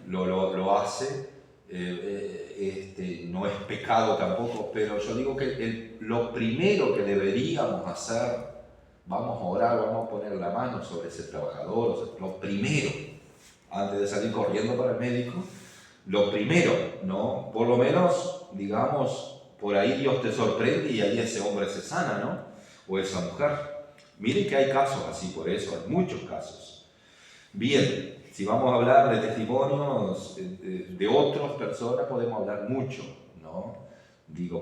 lo hace. No es pecado tampoco, pero yo digo que lo primero que deberíamos hacer, vamos a orar, vamos a poner la mano sobre ese trabajador, lo primero, antes de salir corriendo para el médico, lo primero, ¿no? Por lo menos, digamos, por ahí Dios te sorprende y ahí ese hombre se sana, ¿no? O esa mujer. Miren que hay casos así, por eso, hay muchos casos. Bien. Si vamos a hablar de testimonios de otras personas, podemos hablar mucho, ¿no?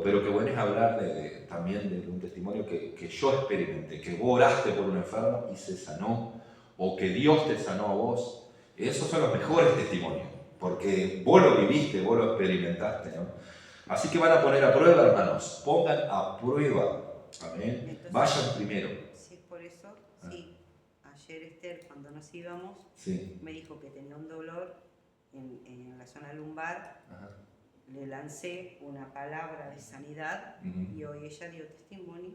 Pero qué bueno es hablar también de un testimonio que yo experimenté, que vos oraste por un enfermo y se sanó, o que Dios te sanó a vos. Esos son los mejores testimonios, porque vos lo viviste, vos lo experimentaste, ¿no? Así que van a poner a prueba, hermanos, pongan a prueba, amén. Entonces, vayan primero. Sí, por eso, sí. Ayer Esther, cuando nos íbamos, me dijo que tenía un dolor en la zona lumbar. Le lancé una palabra de sanidad y hoy ella dio testimonio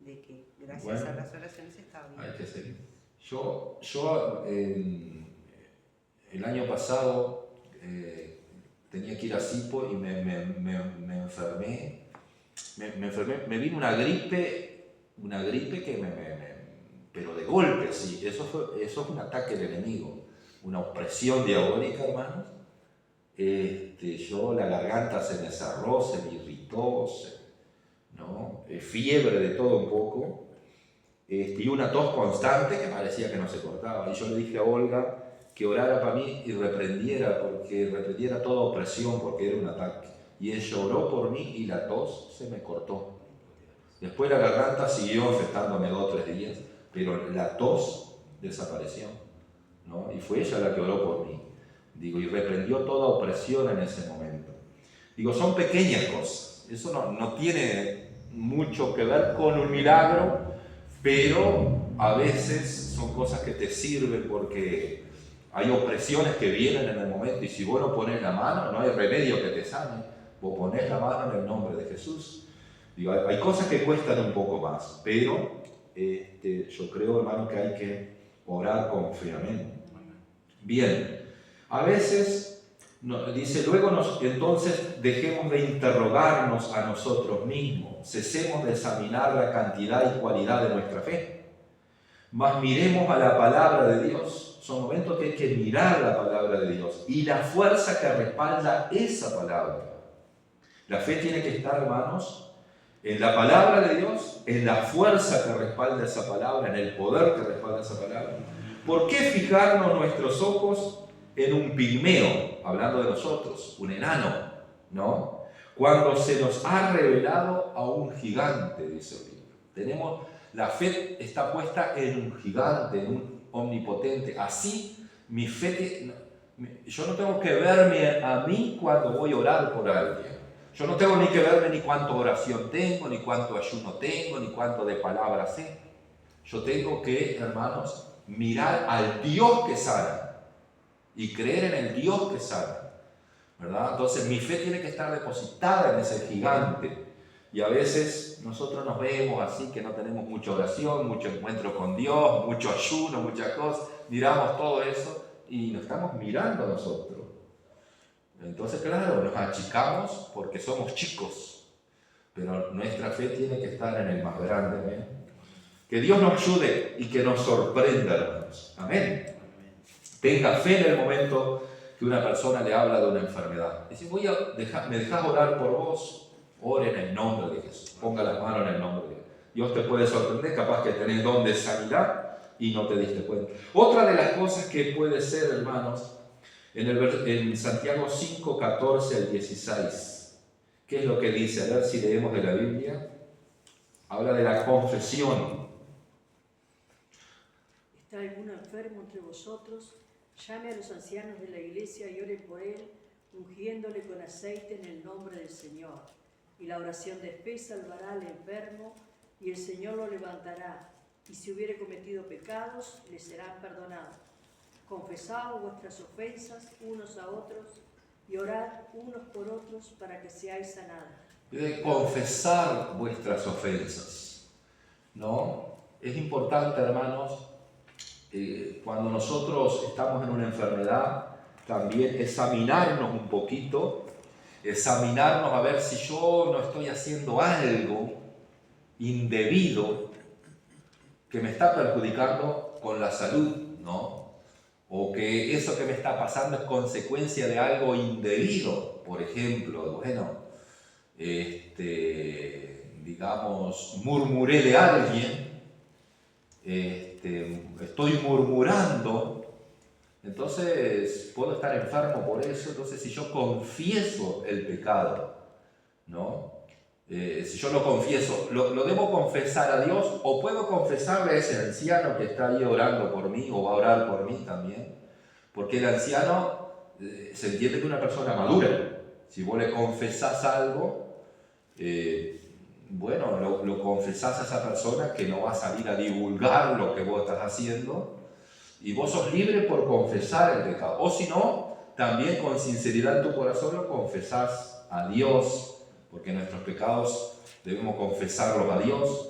de que gracias a las oraciones estaba bien. Hay que seguir. Yo el año pasado tenía que ir a Sipo y me enfermé me enfermé, me vino una gripe que pero de golpe, sí. Eso es un ataque del enemigo, una opresión diabólica, hermanos. La garganta se me cerró, se me irritó, ¿no? Fiebre de todo un poco, y una tos constante que parecía que no se cortaba. Y yo le dije a Olga que orara para mí y reprendiera toda opresión, porque era un ataque. Y ella oró por mí y la tos se me cortó. Después la garganta siguió afectándome 2 o 3 días, pero la tos desapareció, ¿no? Y fue ella la que oró por mí. Digo, y reprendió toda opresión en ese momento. Digo, son pequeñas cosas. Eso no tiene mucho que ver con un milagro, pero a veces son cosas que te sirven porque hay opresiones que vienen en el momento y si vos no pones la mano, no hay remedio que te sane. Vos ponés la mano en el nombre de Jesús. Digo, hay cosas que cuestan un poco más, pero yo creo, hermano, que hay que orar con fe. Amén. Bien, a veces dice, luego entonces dejemos de interrogarnos a nosotros mismos, cesemos de examinar la cantidad y cualidad de nuestra fe, mas miremos a la palabra de Dios. Son momentos que hay que mirar la palabra de Dios y la fuerza que respalda esa palabra. La fe tiene que estar, hermanos, en la palabra de Dios, en la fuerza que respalda esa palabra, en el poder que respalda esa palabra. ¿Por qué fijarnos nuestros ojos en un pigmeo, hablando de nosotros, un enano, ¿no? Cuando se nos ha revelado a un gigante, dice el libro. La fe está puesta en un gigante, en un omnipotente. Así, mi fe, yo no tengo que verme a mí cuando voy a orar por alguien. Yo no tengo ni que verme ni cuánto oración tengo, ni cuánto ayuno tengo, ni cuánto de palabras sé. Yo tengo que, hermanos, mirar al Dios que sana y creer en el Dios que sana, ¿verdad? Entonces mi fe tiene que estar depositada en ese gigante. Y a veces nosotros nos vemos así que no tenemos mucha oración, mucho encuentro con Dios, mucho ayuno, muchas cosas. Miramos todo eso y nos estamos mirando a nosotros. Entonces, claro, nos achicamos porque somos chicos, pero nuestra fe tiene que estar en el más grande. ¿Eh? Que Dios nos ayude y que nos sorprenda, hermanos. Amén. Tenga fe en el momento que una persona le habla de una enfermedad. Dice, ¿me dejás orar por vos? Ore en el nombre de Jesús. Ponga las manos en el nombre de Dios. Dios te puede sorprender, capaz que tenés don de sanidad y no te diste cuenta. Otra de las cosas que puede ser, hermanos, en Santiago 5, 14 al 16, ¿qué es lo que dice? A ver si leemos de la Biblia. Habla de la confesión. ¿Está alguno enfermo entre vosotros? Llame a los ancianos de la iglesia y ore por él, ungiéndole con aceite en el nombre del Señor. Y la oración de fe salvará al enfermo, y el Señor lo levantará. Y si hubiere cometido pecados, le serán perdonados. Confesaos vuestras ofensas unos a otros, y orad unos por otros para que seáis sanados. Debe confesar vuestras ofensas, ¿no? Es importante, hermanos, cuando nosotros estamos en una enfermedad, también examinarnos un poquito, examinarnos a ver si yo no estoy haciendo algo indebido que me está perjudicando con la salud, ¿no? O que eso que me está pasando es consecuencia de algo indebido. Por ejemplo, digamos, murmuré de alguien, estoy murmurando, entonces puedo estar enfermo por eso. Entonces, si yo confieso el pecado, ¿no? Si yo lo confieso, ¿lo debo confesar a Dios o puedo confesarle a ese anciano que está ahí orando por mí o va a orar por mí también? Porque el anciano se entiende que es una persona madura. Si vos le confesás algo, lo confesás a esa persona que no va a salir a divulgar lo que vos estás haciendo y vos sos libre por confesar el pecado. O si no, también con sinceridad en tu corazón lo confesás a Dios, porque nuestros pecados debemos confesarlos a Dios,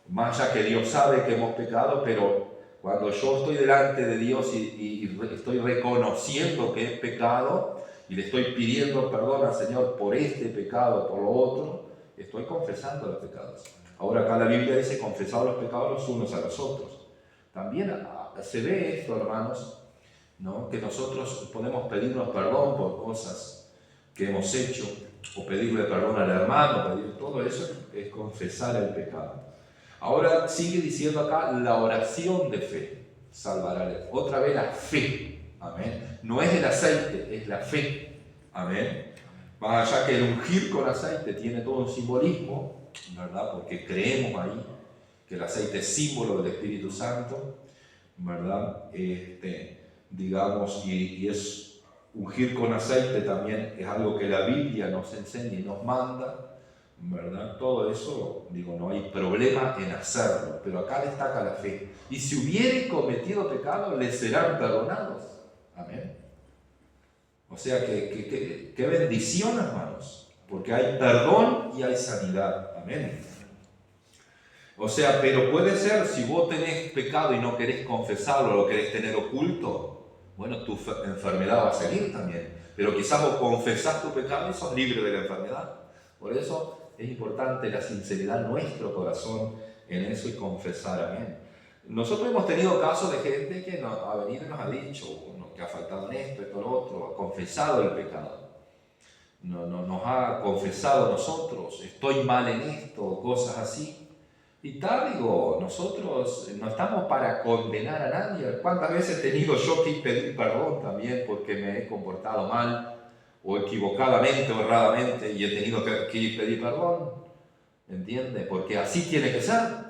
más allá que Dios sabe que hemos pecado, pero cuando yo estoy delante de Dios y estoy reconociendo que he pecado y le estoy pidiendo perdón al Señor por este pecado, por lo otro, estoy confesando los pecados. Ahora acá la Biblia dice confesad los pecados los unos a los otros. También se ve esto, hermanos, ¿no? Que nosotros podemos pedirnos perdón por cosas que hemos hecho, o pedirle perdón al hermano, todo eso es confesar el pecado. Ahora sigue diciendo acá, la oración de fe salvará. Otra vez la fe, amén. No es el aceite, es la fe, amén. Más allá que el ungir con aceite tiene todo un simbolismo, ¿verdad? Porque creemos ahí que el aceite es símbolo del Espíritu Santo, ¿verdad? Digamos, y es ungir con aceite también es algo que la Biblia nos enseña y nos manda, ¿verdad? Todo eso, digo, no hay problema en hacerlo, pero acá destaca la fe. Y si hubiere cometido pecado, les serán perdonados. Amén. O sea, qué bendición, hermanos, porque hay perdón y hay sanidad. Amén. O sea, pero puede ser, si vos tenés pecado y no querés confesarlo, lo querés tener oculto, bueno, tu enfermedad va a seguir también. Pero quizás vos confesás tu pecado y sos libre de la enfermedad. Por eso es importante la sinceridad en nuestro corazón en eso y confesar. Amén. Nosotros hemos tenido casos de gente que nos ha venido y nos ha dicho que ha faltado en esto, esto, lo otro, ha confesado el pecado. Nos ha confesado a nosotros, estoy mal en esto, cosas así. Y tal, digo, nosotros no estamos para condenar a nadie. ¿Cuántas veces he tenido yo que pedir perdón también porque me he comportado mal, o equivocadamente o erradamente, y he tenido que pedir perdón? ¿Entiende? Porque así tiene que ser.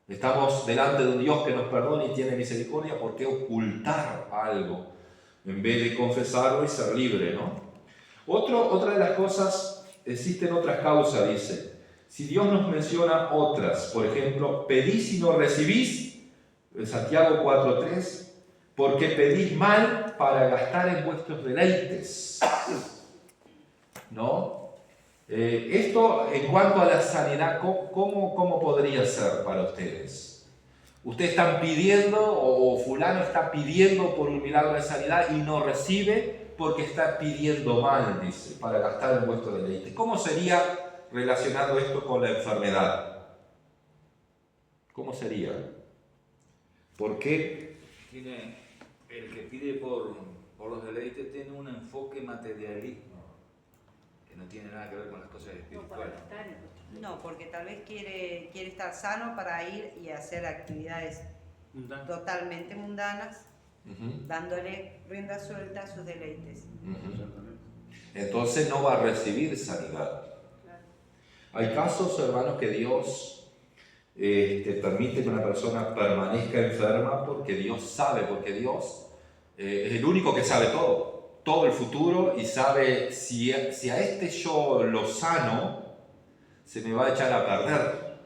Estamos delante de un Dios que nos perdona y tiene misericordia. ¿Por qué ocultar algo en vez de confesarlo y ser libre, no? Otra de las cosas, existen otras causas, dice. Si Dios nos menciona otras, por ejemplo, pedís y no recibís, Santiago 4:3, porque pedís mal para gastar en vuestros deleites, ¿no? Esto en cuanto a la sanidad, ¿cómo podría ser para ustedes? Ustedes están pidiendo, o fulano está pidiendo por un milagro de sanidad y no recibe porque está pidiendo mal, dice, para gastar en vuestros deleites. ¿Cómo sería relacionando esto con la enfermedad? ¿Cómo sería? ¿Por qué? El que pide por los deleites tiene un enfoque materialismo que no tiene nada que ver con las cosas espirituales. No, porque tal vez quiere estar sano para ir y hacer actividades totalmente mundanas, dándole rienda suelta a sus deleites. Entonces no va a recibir sanidad. Hay casos, hermanos, que Dios permite que una persona permanezca enferma porque Dios sabe, porque Dios es el único que sabe todo el futuro, y sabe si a este yo lo sano, se me va a echar a perder.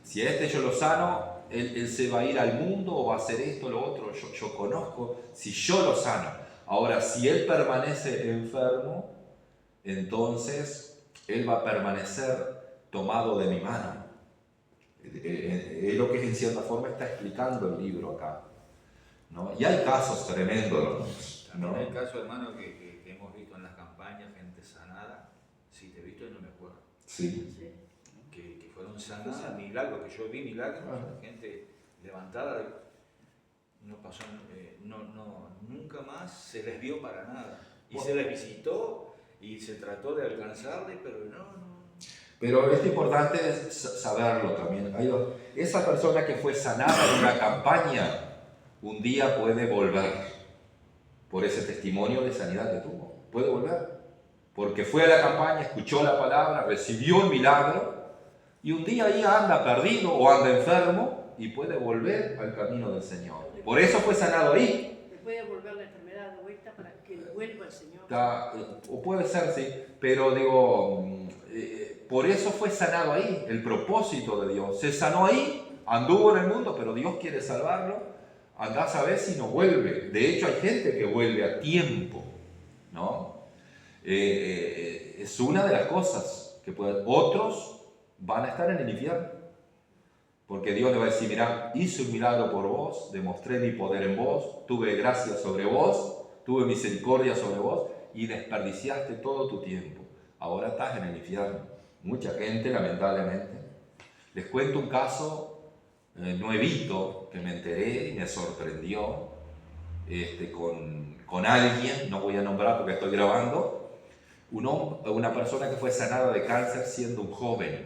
Si a este yo lo sano, él se va a ir al mundo o va a hacer esto, lo otro. Yo conozco, si yo lo sano. Ahora, si él permanece enfermo, entonces él va a permanecer tomado de mi mano. Es lo que en cierta forma está explicando el libro acá, ¿no? Y hay casos tremendos, ¿no? Hay casos, hermano, que hemos visto en las campañas, gente sanada. Si te he visto, no me acuerdo. Sí. Que fueron sanadas, milagros, que yo vi milagros, gente levantada, no pasó, nunca más se les vio para nada. Y se les visitó y se trató de alcanzarles, pero no. Pero es importante saberlo también. Esa persona que fue sanada en una campaña, un día puede volver por ese testimonio de sanidad que tuvo. Puede volver. Porque fue a la campaña, escuchó la palabra, recibió el milagro, y un día ahí anda perdido o anda enfermo y puede volver al camino del Señor. Por eso fue sanado ahí. Le puede volver la enfermedad de vuelta para que vuelva al Señor. O puede ser, sí, pero digo, por eso fue sanado ahí, el propósito de Dios. Se sanó ahí, anduvo en el mundo, pero Dios quiere salvarlo. Andás a ver si no vuelve. De hecho, hay gente que vuelve a tiempo, ¿no? Es una de las cosas que otros van a estar en el infierno, porque Dios le va a decir: mirá, hice un milagro por vos, demostré mi poder en vos, tuve gracia sobre vos, tuve misericordia sobre vos, y desperdiciaste todo tu tiempo. Ahora estás en el infierno. mucha gente, lamentablemente. Les cuento un caso nuevito que me enteré y me sorprendió con alguien, no voy a nombrar porque estoy grabando, una persona que fue sanada de cáncer siendo un joven.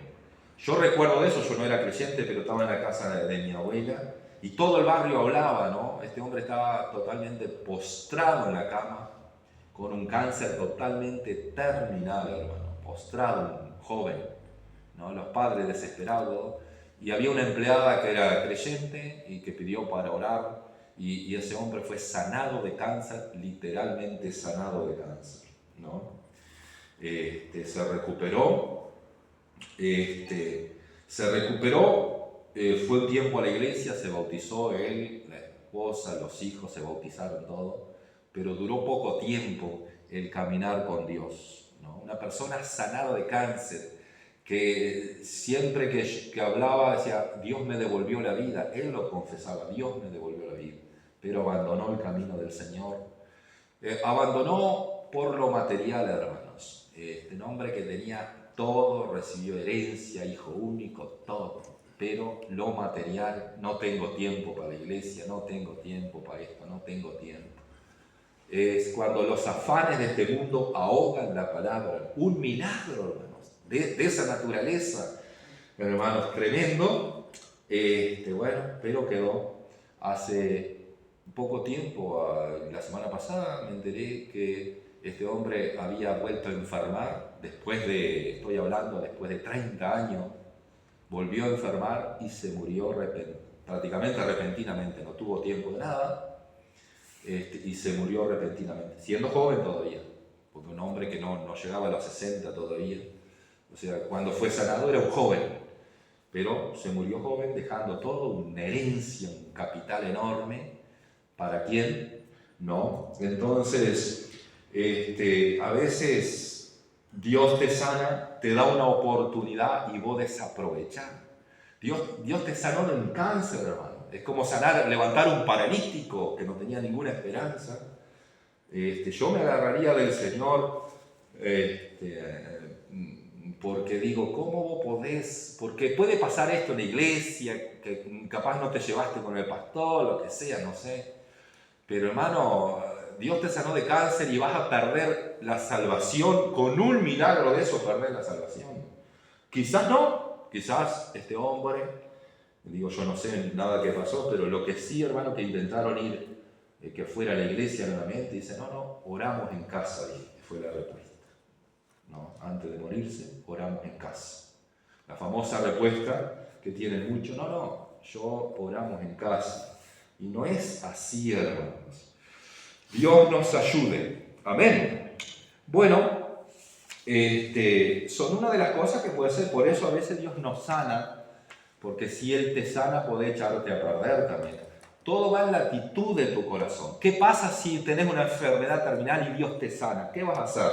Yo recuerdo eso, yo no era creyente, pero estaba en la casa de mi abuela y todo el barrio hablaba, ¿no? Este hombre estaba totalmente postrado en la cama con un cáncer totalmente terminal, hermano, postrado, un joven, ¿no? Los padres desesperados, y había una empleada que era creyente y que pidió para orar, y ese hombre fue sanado de cáncer, literalmente sanado de cáncer, ¿no? Se recuperó, fue un tiempo a la iglesia, se bautizó él, la esposa, los hijos se bautizaron todos, pero duró poco tiempo el caminar con Dios, ¿no? Una persona sanada de cáncer, que siempre que hablaba decía, Dios me devolvió la vida, él lo confesaba, Dios me devolvió la vida, pero abandonó el camino del Señor, abandonó por lo material, hermanos. Un hombre que tenía todo, recibió herencia, hijo único, todo, pero lo material, no tengo tiempo para la iglesia, no tengo tiempo para esto, no tengo tiempo. Es cuando los afanes de este mundo ahogan la palabra, un milagro, hermanos, de esa naturaleza, hermanos, tremendo. Bueno, pero quedó hace poco tiempo, la semana pasada, me enteré que este hombre había vuelto a enfermar, estoy hablando, después de 30 años, volvió a enfermar y se murió prácticamente repentinamente, no tuvo tiempo de nada, y se murió repentinamente, siendo joven todavía, porque un hombre que no llegaba a los 60 todavía, o sea, cuando fue sanado era un joven, pero se murió joven dejando todo, una herencia, un capital enorme. ¿Para quién? ¿No? Entonces, a veces Dios te sana, te da una oportunidad y vos desaprovechás. Dios te sanó de un cáncer, hermano. Es como levantar un paralítico que no tenía ninguna esperanza. Yo me agarraría del Señor, porque digo, ¿cómo vos podés? Porque puede pasar esto en la iglesia, que capaz no te llevaste con el pastor, lo que sea, no sé. Pero hermano, Dios te sanó de cáncer y vas a perder la salvación. Con un milagro de eso perder la salvación. Quizás no, quizás este hombre, digo yo no sé nada que pasó, pero lo que sí, hermano, que intentaron ir, que fuera a la iglesia nuevamente, dice, no, oramos en casa, y fue la respuesta. ¿No? Antes de morirse, oramos en casa. La famosa respuesta que tienen muchos, oramos en casa. Y no es así, hermanos. Dios nos ayude. Amén. Bueno, son una de las cosas que puede ser, por eso a veces Dios nos sana, porque si Él te sana, puede echarte a perder también. Todo va en la actitud de tu corazón. ¿Qué pasa si tenés una enfermedad terminal y Dios te sana? ¿Qué vas a hacer?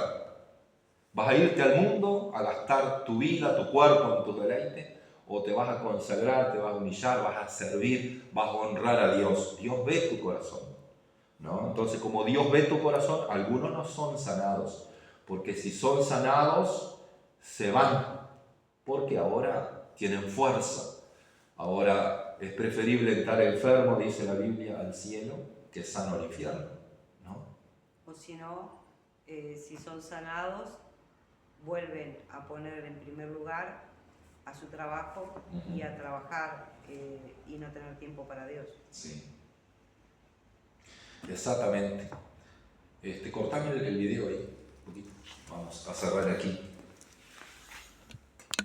¿Vas a irte al mundo, a gastar tu vida, tu cuerpo en tu deleite? ¿O te vas a consagrar, te vas a humillar, vas a servir, vas a honrar a Dios? Dios ve tu corazón, ¿no? Entonces, como Dios ve tu corazón, algunos no son sanados. Porque si son sanados, se van. Porque ahora tienen fuerza. Ahora es preferible estar enfermo, dice la Biblia, al cielo, que sano al infierno, ¿no? O si no, si son sanados, vuelven a poner en primer lugar a su trabajo y a trabajar y no tener tiempo para Dios. Sí. Exactamente. Cortame el video ahí, un poquito. Vamos a cerrar aquí.